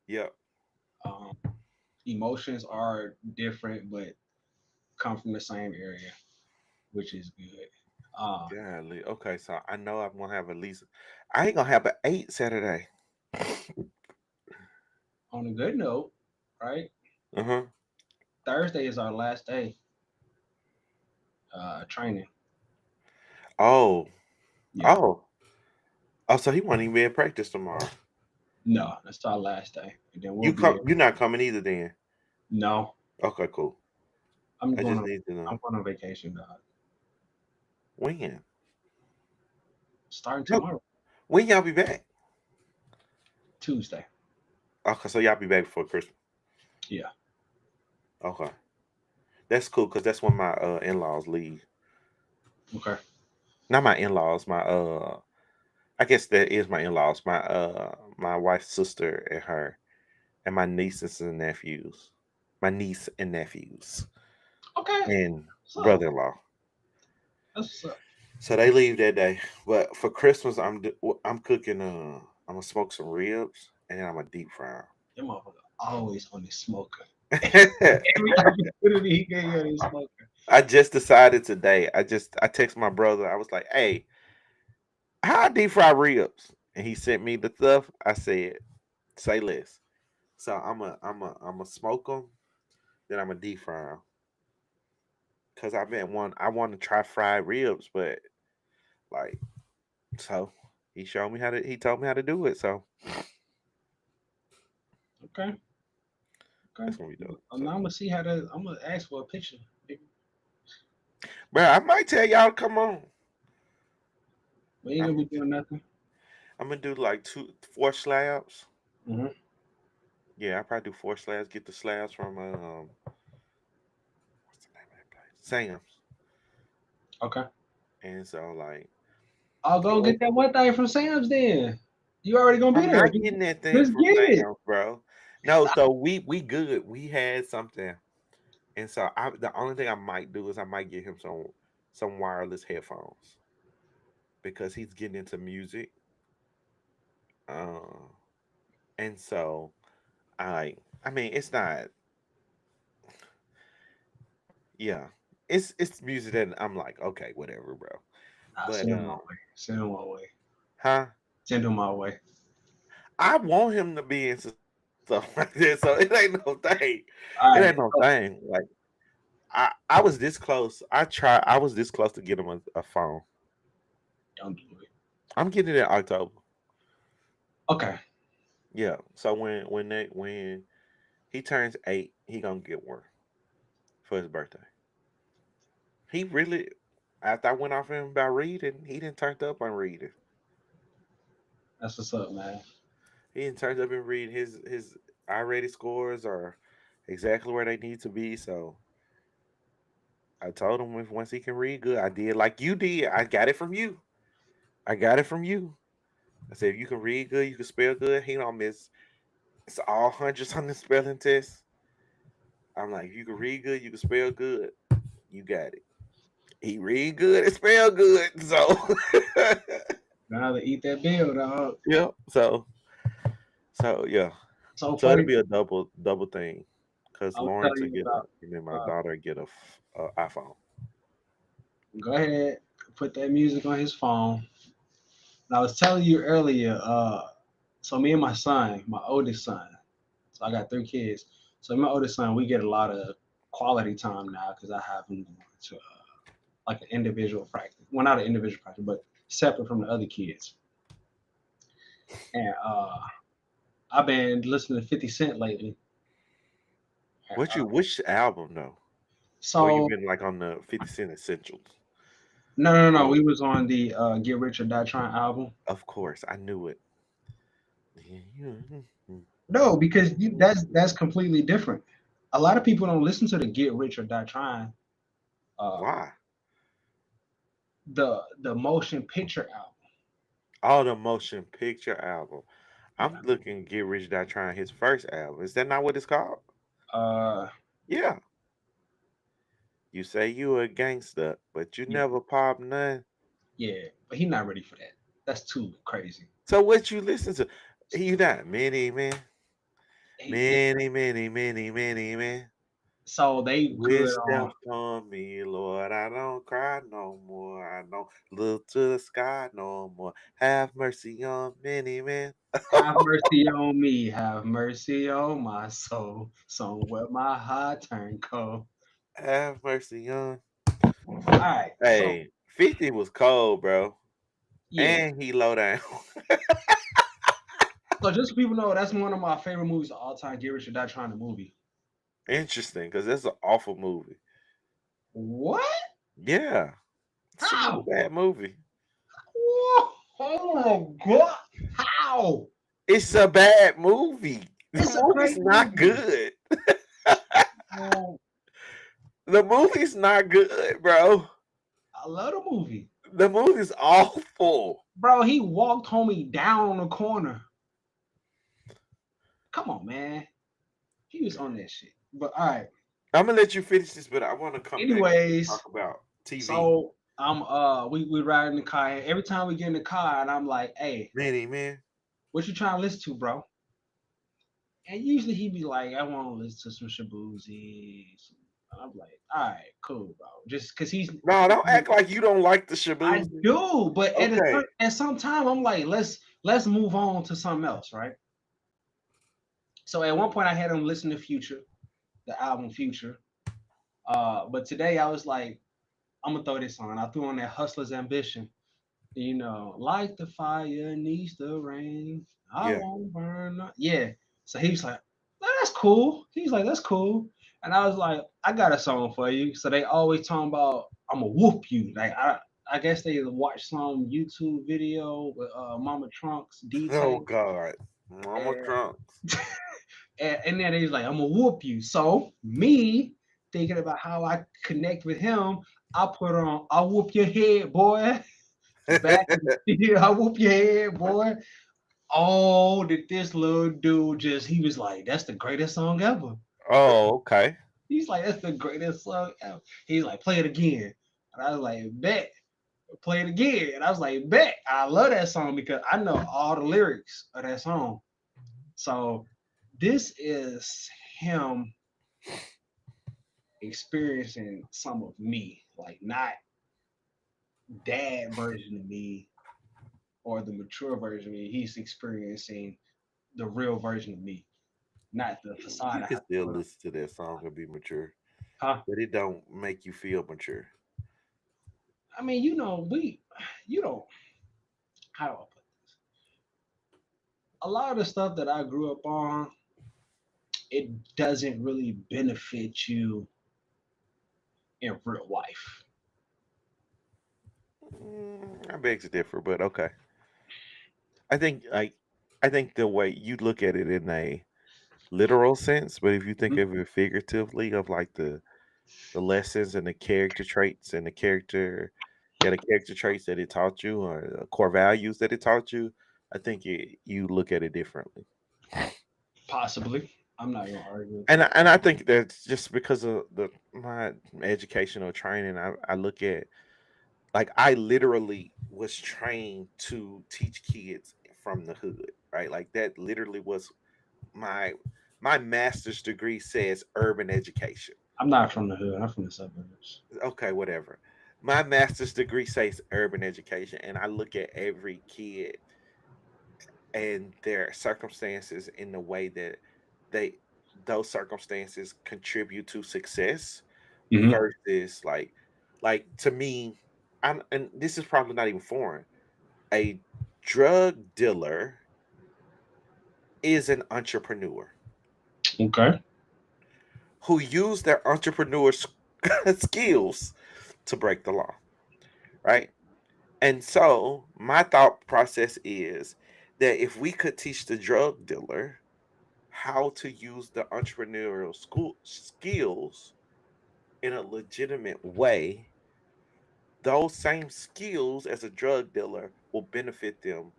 Yep. Um, Emotions are different, but come from the same area, which is good. Golly. Okay, so I know I'm gonna have at least. I ain't gonna have an 8 Saturday. On a good note, right? Uh huh. Thursday is our last day training. Oh. Yeah. Oh. Oh. So he won't even be in practice tomorrow. No, that's our last day, and then we'll You be come. You're not coming either. Then. no. Okay. Cool. I'm I going just on. need to know I'm going on vacation, dog. when. Starting No, tomorrow, when y'all be back? Tuesday. Okay, so y'all be back before Christmas. Yeah. Okay, that's cool because that's when my in-laws leave. Okay. Not my in-laws. My I guess that is my in-laws. My wife's sister and her, and my nieces and nephews. My niece and nephews Okay. and So brother-in-law. that's So they leave that day. But for Christmas, I'm cooking. I'm gonna smoke some ribs and then I'm gonna deep fry 'em. your motherfucker always on this smoker. Every opportunity he get you on this smoker. I just decided today. I text my brother. I was like, "Hey, how I deep fry ribs?" And he sent me the stuff. I said, "Say less." So I'm a smoke them. Then I'm a deep fry 'em. Cause I want to try fried ribs, but like so he showed me how to. He told me how to do it. So Okay. Okay. that's gonna be dope. I'm So, gonna see how to. I'm gonna ask for a picture. bro, I might tell y'all to come on. We ain't I'm gonna be doing nothing. I'm gonna do like 4 slabs. Hmm. Yeah, I probably do 4 slabs. Get the slabs from what's the name of that place? Sam's. Okay. And so like I'll go go get that one thing from Sam's then. You already gonna be I'm there. not getting that thing Just from get it. Sam's, bro. No, so we good. We had something, and so the only thing I might do is I might get him some wireless headphones because he's getting into music. Uh, and so I mean it's not yeah it's music that I'm like okay whatever, bro. Nah, But send him my way. Send him my way. huh? Send him my way. I want him to be into stuff like that, so it ain't no thing. It ain't All no right. thing. Like I was this close. I was this close to get him a phone. Don't do it. I'm getting it in October. Okay. Yeah. So when he turns 8, he gonna get one for his birthday. He really after I went off him about reading, he didn't turn up on reading. That's what's up, man. He didn't turn up and read his I scores are exactly where they need to be. So I told him if once he can read good, I did like you did. I got it from you. I got it from you. I said if you can read good, you can spell good. He don't miss. It's all hundreds on the spelling test. I'm like, if you can read good, you can spell good. You got it. He read good and spell good. So Now to eat that bill, dog. yeah. So yeah. So So it'll funny. be a double thing. Cause I was Lawrence telling will you get a about. and then my Uh, daughter get a iPhone. Go ahead, put that music on his phone. And I was telling you earlier. So me and my son, my oldest son. So I got three kids. So my oldest son, we get a lot of quality time now because I have him going to like an individual practice. Well, not an individual practice, but separate from the other kids. And I've been listening to 50 Cent lately. Which album though? Or you So been like on the 50 Cent Essentials? no. Oh, We was on the Get Rich or Die Trying album. of course, I knew it. No, because that's completely different. A lot of people don't listen to the Get Rich or Die Trying. Uh, Why? the motion picture album. Oh, the motion picture album. I'm Yeah. looking Get Rich Die Trying his first album. Is that not what it's called? Uh, Yeah. You say you a gangster, but you yeah, never pop none. yeah. But he's not ready for that. That's too crazy. So what you listen to? You not many man, They, many man. so they good Wish on death on me, Lord. I don't cry no more. I don't look to the sky no more. Have mercy on many men. have mercy on me, have mercy on my soul. Somewhere my heart turned cold. Have mercy on. All right, so Hey, 50 was cold, bro. yeah. And he low down. So just so people know, that's one of my favorite movies of all time. Get Rich or Die Trying the movie. Interesting, because that's an awful movie. What? Yeah. It's a really How? bad movie. Whoa. Oh my god! How? It's a bad movie. It's The a movie's great not movie. good. Oh, The movie's not good, bro. I love the movie, The movie's awful. bro. He walked homie down on the corner. Come on, man. He was on that shit. But all right. I'm gonna let you finish this, but I want to come back and Anyways, talk about TV. so I'm we ride in the car. Every time we get in the car, and I'm like, hey, Many man. what you trying to listen to, bro? And usually he be like, I want to listen to some Shabuzi. I'm like, all right, cool, bro. Just because he's No, don't act like you don't like the I Shaboozey. do, but Okay. at some time I'm like, let's move on to something else, right? So at one point I had him listen to Future, the album Future. But today I was like, I'm gonna throw this on. I threw on that Hustler's Ambition. You know, like the fire needs the rain. I Yeah. won't burn. Yeah. So he was like, "No, that's cool." He's like, that's cool. And I was like, I got a song for you. So they always talking about I'm gonna whoop you. Like I guess they watched some YouTube video with Mama Trunks Oh detail. God. Mama And, Trunks. and then he's like, I'm gonna whoop you. So me thinking about how I connect with him, I put on I whoop your head, boy. Back in the year, I whoop your head, boy. Oh, did this little dude just he was like, that's the greatest song ever. Oh, okay. He's like, that's the greatest song ever. He's like, play it again. And I was like, bet. Play it again. And I was like, bet. I love that song because I know all the lyrics of that song. So this is him experiencing some of me, like not dad version of me or the mature version of me. He's experiencing the real version of me, not the facade You I can have to still put on. listen to that song and be mature, Huh? but it don't make you feel mature. I mean, you don't, how do I put this? A lot of the stuff that I grew up on, it doesn't really benefit you in real life. I beg to differ, but okay. I think like I think the way you look at it in a literal sense, but if you think Mhm. of it figuratively, of like the lessons and the character traits and the character, yeah, the character traits that it taught you or the core values that it taught you, I think you look at it differently. Possibly. I'm not gonna argue with And that. I think that's just because of the my educational training. I look at like I literally was trained to teach kids from the hood, right? Like that literally was my my master's degree says urban education. I'm not from the hood. I'm from the suburbs. Okay, whatever. My master's degree says urban education, and I look at every kid and their circumstances in the way that they those circumstances contribute to success Hmm. versus like to me, and this is probably not even foreign. A drug dealer is an entrepreneur Okay. who use their entrepreneur skills to break the law, right? And so my thought process is that if we could teach the drug dealer how to use the entrepreneurial school skills in a legitimate way, those same skills as a drug dealer will benefit them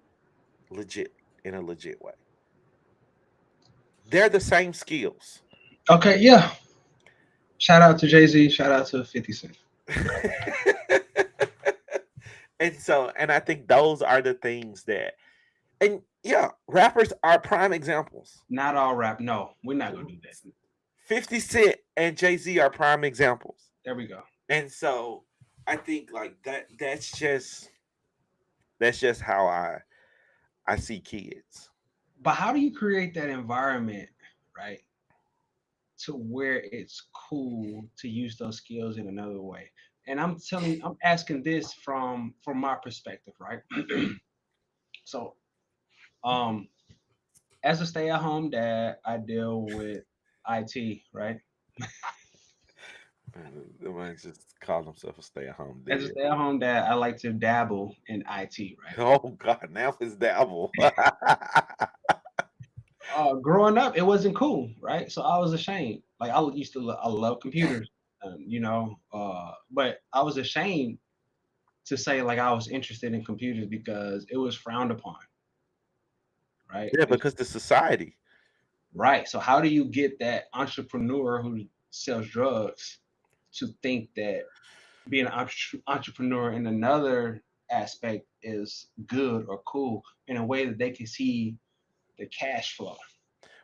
legit in a legit way. They're the same skills. Okay. Yeah. Shout out to Jay-Z. Shout out to 50 Cent. And so, and I think those are the things that, and yeah, rappers are prime examples. Not all rap. No, we're not gonna do that. 50 Cent and Jay-Z are prime examples. There we go. And so I think like that's just how I see kids. But how do you create that environment, right, to where it's cool to use those skills in another way? And I'm asking this from my perspective, right? So, um, as a stay-at-home dad, I deal with IT, right? The man just called himself a stay-at-home As a dad. stay-at-home dad, I like to dabble in IT, right? Oh God, now it's dabble. Growing up, it wasn't cool, right? So I was ashamed. Like I love computers, but I was ashamed to say like I was interested in computers because it was frowned upon, right? Yeah, because the society. Right. So how do you get that entrepreneur who sells drugs to think that being an entrepreneur in another aspect is good or cool in a way that they can see the cash flow?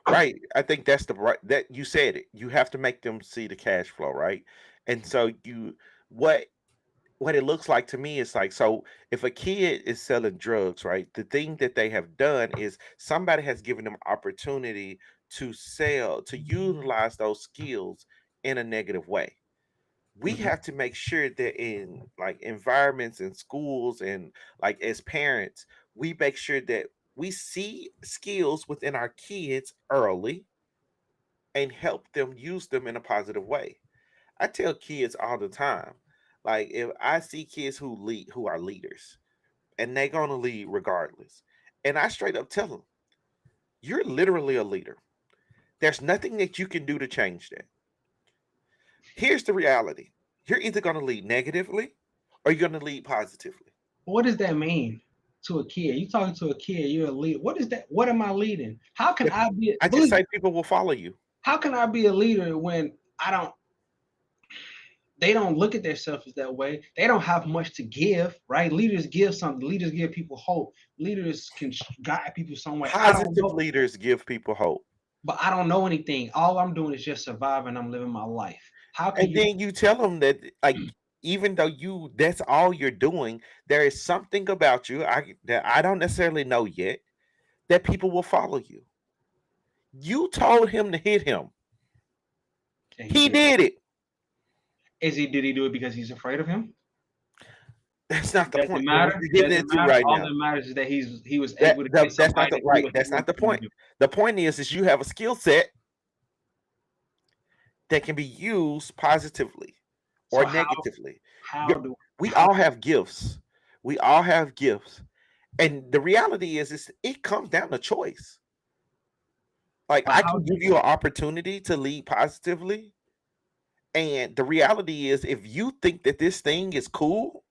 Right. I think that's the right that you said it. You have to make them see the cash flow, right? And so what what it looks like to me is like, so if a kid is selling drugs, right, the thing that they have done is somebody has given them opportunity to sell, to utilize those skills in a negative way. We Mhm. have to make sure that in like environments and schools and like as parents, we make sure that we see skills within our kids early and help them use them in a positive way. I tell kids all the time, like if I see kids who are leaders and they're gonna lead regardless, and I straight up tell them, you're literally a leader. There's nothing that you can do to change that. Here's the reality: you're either gonna lead negatively or you're gonna lead positively. What does that mean to a kid? You talking to a kid, you're a leader. What is that? What am I leading? How can If I be I just believe say people will follow you. how can I be a leader when I don't they don't look at themselves that way. They don't have much to give, right? Leaders give something. Leaders give people hope. Leaders can guide people somewhere. I don't Positive know, leaders give people hope. but I don't know anything. All I'm doing is just surviving. I'm living my life. How can And you? then you tell them that like even though you that's all you're doing, there is something about you that I don't necessarily know yet that people will follow you. You told him to hit him. And he He did. did it. Is he? Did he do it because he's afraid of him? That's not the Does it point that matter? we're getting Does it into matter? right All now. that matters is that he was able to get That's not somebody the to do right. what he That's not wanted the him to point. do. The point is you have a skill set that can be used positively So or how negatively. how You're, do we how all have gifts. We all have gifts. And the reality is it comes down to choice. Like but I how can do give you an opportunity to lead positively. And the reality is if you think that this thing is cool,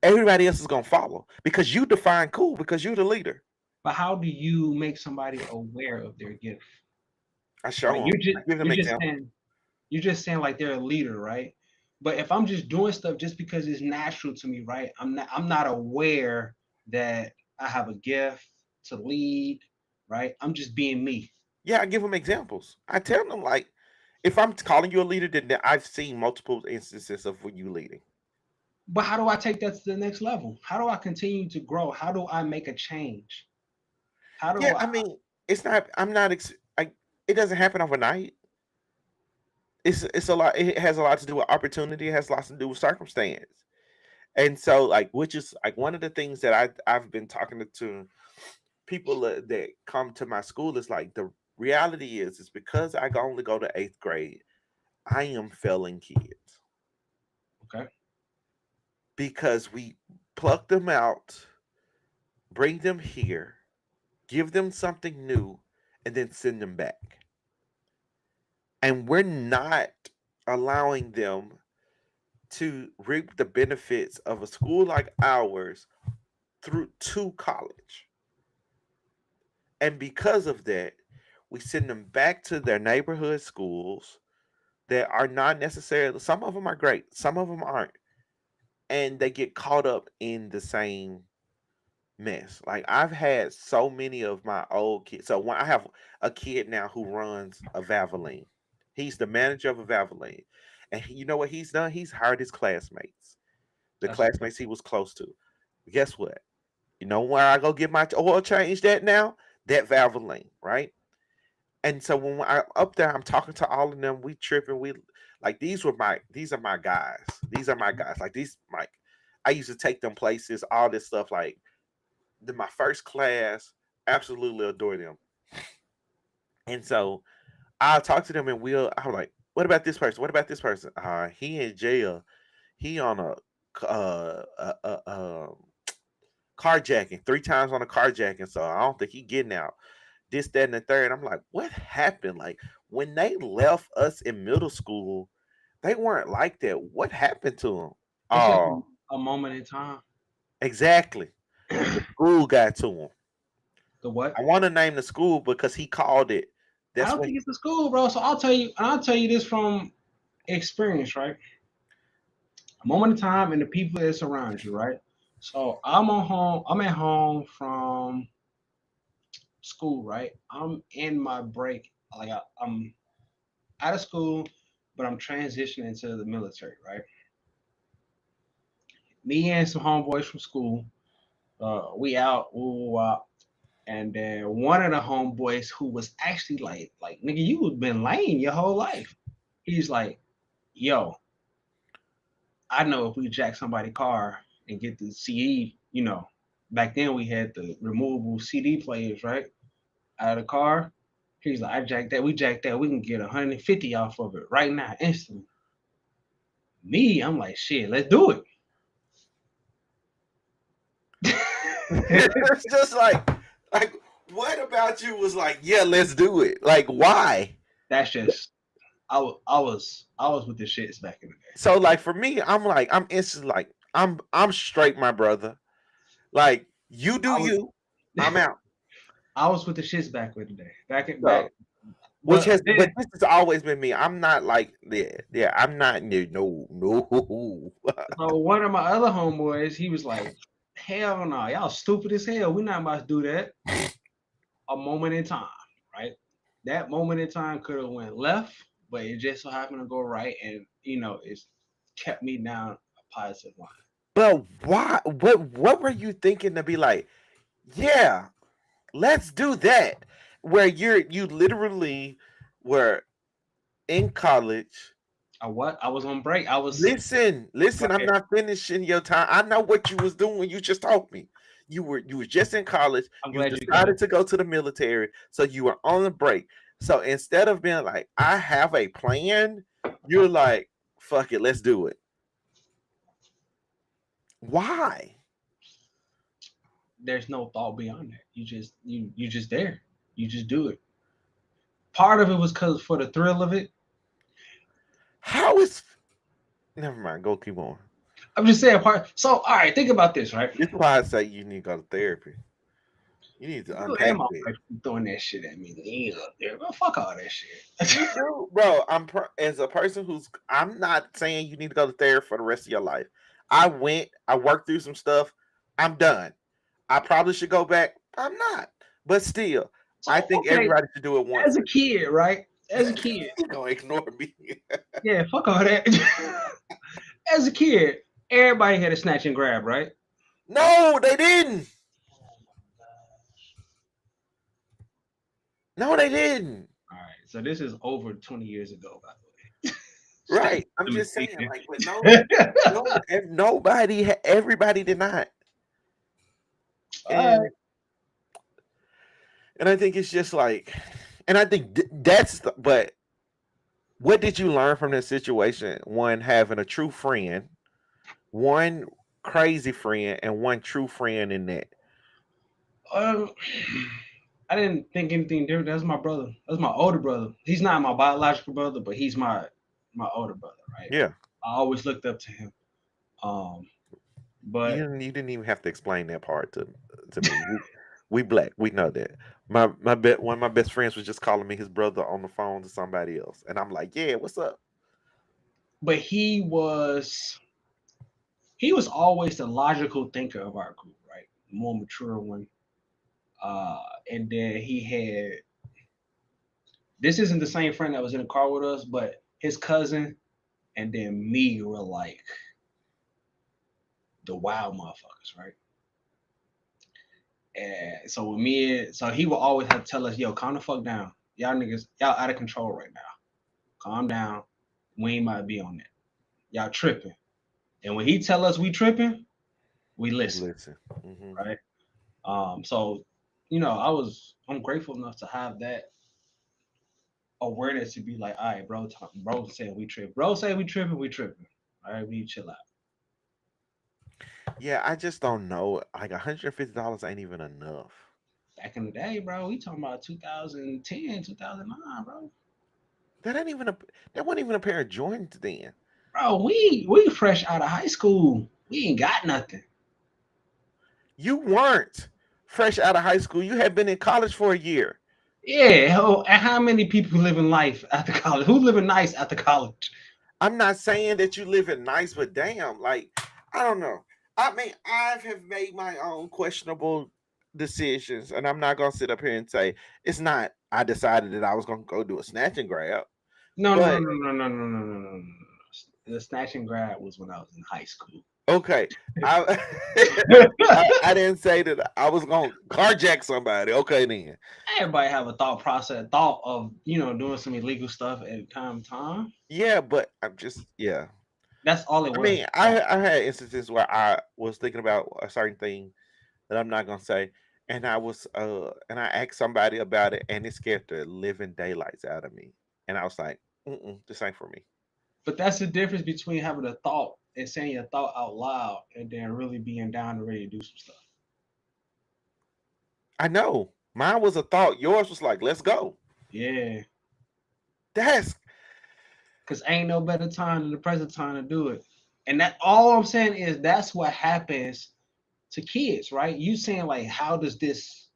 everybody else is gonna follow because you define cool because you're the leader. but how do you make somebody aware of their gift? I show Right? them. I give them examples. You're just saying like they're a leader, right? But if I'm just doing stuff just because it's natural to me, right? I'm not aware that I have a gift to lead, right? I'm just being me. Yeah, I give them examples. I tell them like, if I'm calling you a leader, then I've seen multiple instances of when you leading. But how do I take that to the next level? How do I continue to grow? How do I make a change? How Yeah, do I I mean, it's not. I'm not. it doesn't happen overnight. It's a lot. It has a lot to do with opportunity. It has lots to do with circumstance. And so, like, which is like one of the things that I've been talking to people that come to my school is like the reality is because I only go to eighth grade, I am failing kids Okay. because we pluck them out, bring them here, give them something new, and then send them back. And we're not allowing them to reap the benefits of a school like ours through to college. And because of that, we send them back to their neighborhood schools that are not necessarily, some of them are great, some of them aren't. And they get caught up in the same mess. Like I've had so many of my old kids. So when I have a kid now who runs a Valvoline, he's the manager of a Valvoline. And you know what he's done? He's hired his classmates, the That's classmates he was close to. Guess what? You know where I go get my oil changed at now? That Valvoline, right? And so when I up there, I'm talking to all of them. We tripping. We like these are my guys. These are my guys. Like these, like I used to take them places, all this stuff. Like my first class, absolutely adore them. And so I'll talk to them, and I'm like, what about this person? What about this person? He in jail. He on a uh, uh, uh, um carjacking, 3 times on a carjacking. So I don't think he getting out. This, that, and the third. I'm like, what happened? Like when they left us in middle school, they weren't like that. What happened to them? it's just Oh, a moment in time. exactly. The school got to him. The what? I want to name the school because he called it. I That's don't when. think it's the school, bro. So I'll tell you this from experience, right? A moment in time and the people that surround you, right? So I'm at home from school, right? I'm in my break. I'm out of school, but I'm transitioning to the military, right? Me and some homeboys from school, we out, and then one of the homeboys who was actually like, nigga, you been lame your whole life. He's like, yo, I know if we jack somebody's car and get the CD, back then we had the removable CD players, right? Out of the car. He's like, I jacked that, we jacked that, we can get 150 off of it right now, instantly. Me, I'm like, shit, let's do it. It's just like what about you was like, yeah, let's do it. Like why? That's just I was with the shits back in the day. So like for me, I'm like I'm instantly like I'm straight, my brother. Like you do I was you. I'm out. I was with the shits back in the day. Back in So back. But but then this has always been me. I'm not like yeah. I'm not no. so one of my other homeboys, he was like, hell no, y'all stupid as hell. We're not about to do that. A moment in time, right? That moment in time could have went left, but it just so happened to go right, and it's kept me down a positive line. But why? What were you thinking to be like? Yeah, let's do that. Where you literally were in college. I was on break. I was Listen. go I'm ahead. not finishing your time. I know what you was doing. You just told me. You were just in college. I'm You glad you got decided it. to go to the military, so you were on the break. So instead of being like, I have a plan, you're like, fuck it, let's do it. Why? There's no thought beyond that. You just there. You just do it. Part of it was cause for the thrill of it. How is never mind, go keep on. I'm just saying part. So all right, think about this, right? This is why I say you need to go to therapy. You need to You and unpack my it. wife throwing that shit at me. Lean up there. Well, fuck all that You shit. do, bro. As a person who's, I'm not saying you need to go to therapy for the rest of your life. I worked through some stuff. I'm done. I probably should go back. I'm not, but still, I So think okay, everybody should do it once. as a kid, right? As a kid, You gonna ignore me? yeah, fuck all that. As a kid, everybody had a snatch and grab, right? No, they didn't. No, they didn't. All right. So this is over 20 years ago, by the way. Right. Statute I'm of just saying, like, but limitation. everybody did not. All And right. I think it's just like, and I think but what did you learn from this situation? One, having a true friend, one crazy friend, and one true friend in that. Um, I didn't think anything different. That's my brother. That's my older brother. He's not my biological brother, but he's my older brother, right? Yeah. I always looked up to him. Um, but You didn't even have to explain that part to me. We black. We know that. One of my best friends was just calling me his brother on the phone to somebody else. And I'm like, yeah, what's up? he was always the logical thinker of our group, right? The more mature one. And then he had this isn't the same friend that was in the car with us, but his cousin and then me were like the wild motherfuckers, right? And so so he will always have to tell us, yo, calm the fuck down. Y'all niggas, y'all out of control right now. Calm down. We ain't might be on that. Y'all tripping. And when he tell us we tripping, we listen, Listen. Hmm. right? So I'm grateful enough to have that awareness to be like, all right, bro said we tripping. Bro say we tripping, we tripping. All right, we chill out. Yeah, I just don't know. Like $150 ain't even enough. Back in the day, bro, we talking about 2010, 2009, bro. That ain't even a that wasn't even a pair of Jordans then. Bro, we fresh out of high school. We ain't got nothing. You weren't fresh out of high school. You had been in college for a year. Yeah, and how many people living life after college? Who living nice after college? I'm not saying that you live in nice, but damn, like I don't know. I mean, I have made my own questionable decisions, and I'm not gonna sit up here and say it's not. I decided that I was gonna go do a snatch and grab, No, no, no, but no, no, no, no, no, no, no. The snatch and grab was when I was in high school. okay. I I didn't say that I was gonna carjack somebody. Okay, then. Everybody have a thought of doing some illegal stuff at time. Yeah, but I'm just yeah. That's all it I was. mean, I had instances where I was thinking about a certain thing that I'm not gonna say, and I asked somebody about it, and it scared the living daylights out of me, and I was like, this ain't for me. But that's the difference between having a thought and saying your thought out loud and then really being down and ready to do some stuff. I know mine was a thought. Yours was like, let's go. Yeah. That's Because ain't no better time than the present time to do it. And that all I'm saying is that's what happens to kids, right? You saying like, how does these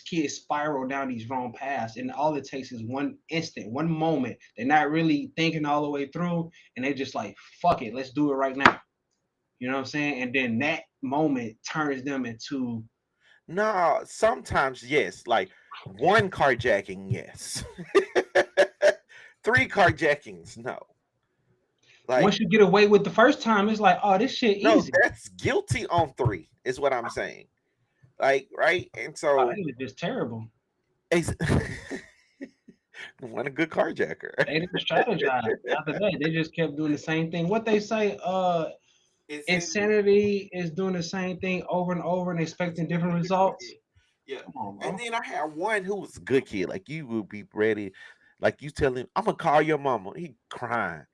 kids spiral down these wrong paths? And all it takes is one instant, one moment. They're not really thinking all the way through, and they just like, fuck it, let's do it right now. You know what I'm saying? And then that moment turns them into no. Sometimes yes, like one carjacking, yes. Three carjackings, no. Like once you get away with the first time, it's like, oh, this shit no, easy. that's guilty on three, is what I'm saying. Like, right? And Oh, so it was just terrible. ex- one a good carjacker. They didn't strategize. After that, they just kept doing the same thing. What they say, insanity is doing the same thing over and over and expecting different results. Yeah. Come on, And bro. then I had one who was a good kid. Like you would be ready. Like you tell him, I'm gonna call your mama. He crying,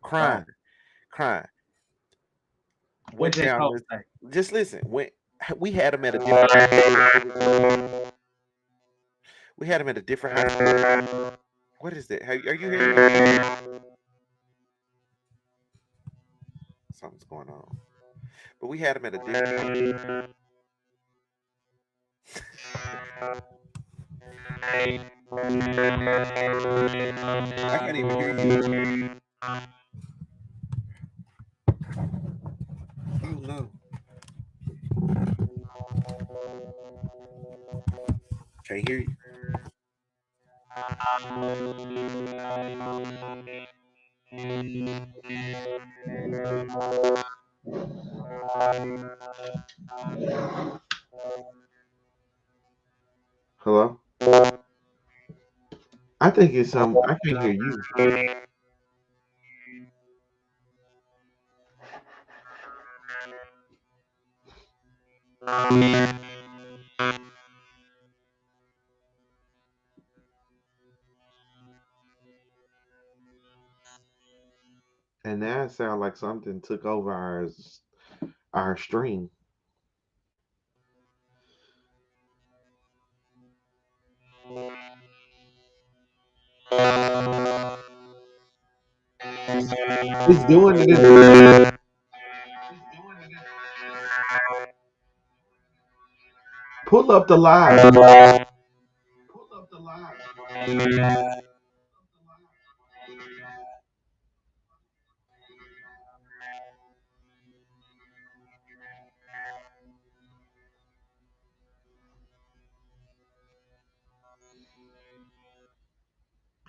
Bro, crying, crying. what Went J. down Cole this. say? Just listen. We had him at a different. We had him at a different high school. What is that? Are you hearing me? Something's going on. But we had him at a different. I can't even hear you. Oh no. Can't hear you. Hello? I I think it's some. I can't hear you. And now it sounds like something took over our stream. It's doing it. Pull up the live.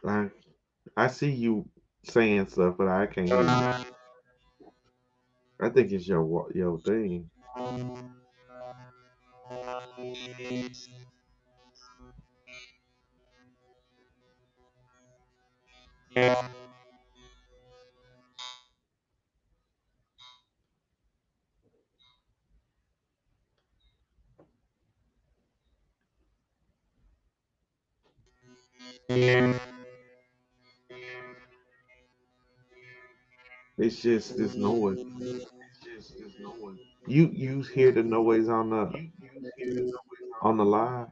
I, I see you saying stuff, but I can't hear you. I think it's your thing. It's just this noise. You hear the noise on the live,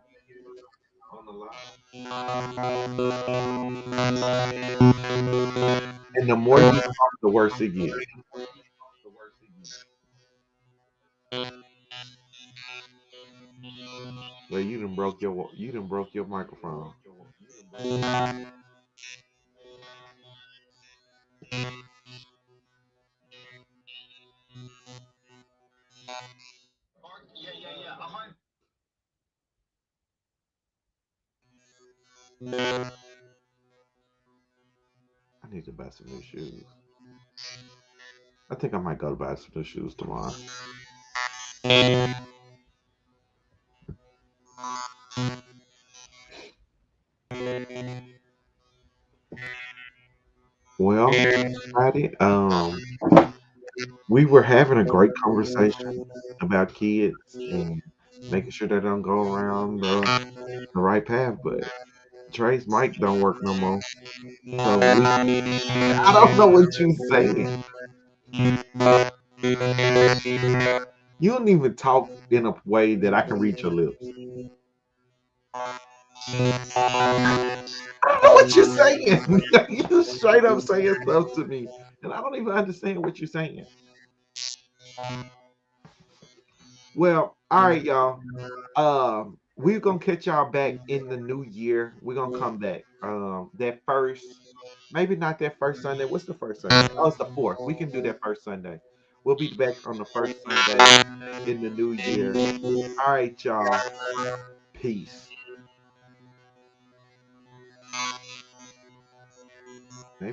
and the more you talk, the worse it gets. Well, you done broke your microphone. I need to buy some new shoes. I think I might go to buy some new shoes tomorrow. Well, Friday, we were having a great conversation about kids and making sure they don't go around the right path, but Trey's mic don't work no more. So I don't know what you saying. You don't even talk in a way that I can read your lips. I don't know what you're saying. You straight up saying stuff to me, and I don't even understand what you're saying. Well, all right, y'all. We're gonna catch y'all back in the new year. We're gonna come back. That first, maybe not that first Sunday. What's the first Sunday? Oh, it's the fourth. We can do that first Sunday. We'll be back on the first Sunday in the new year. All right, y'all. Peace.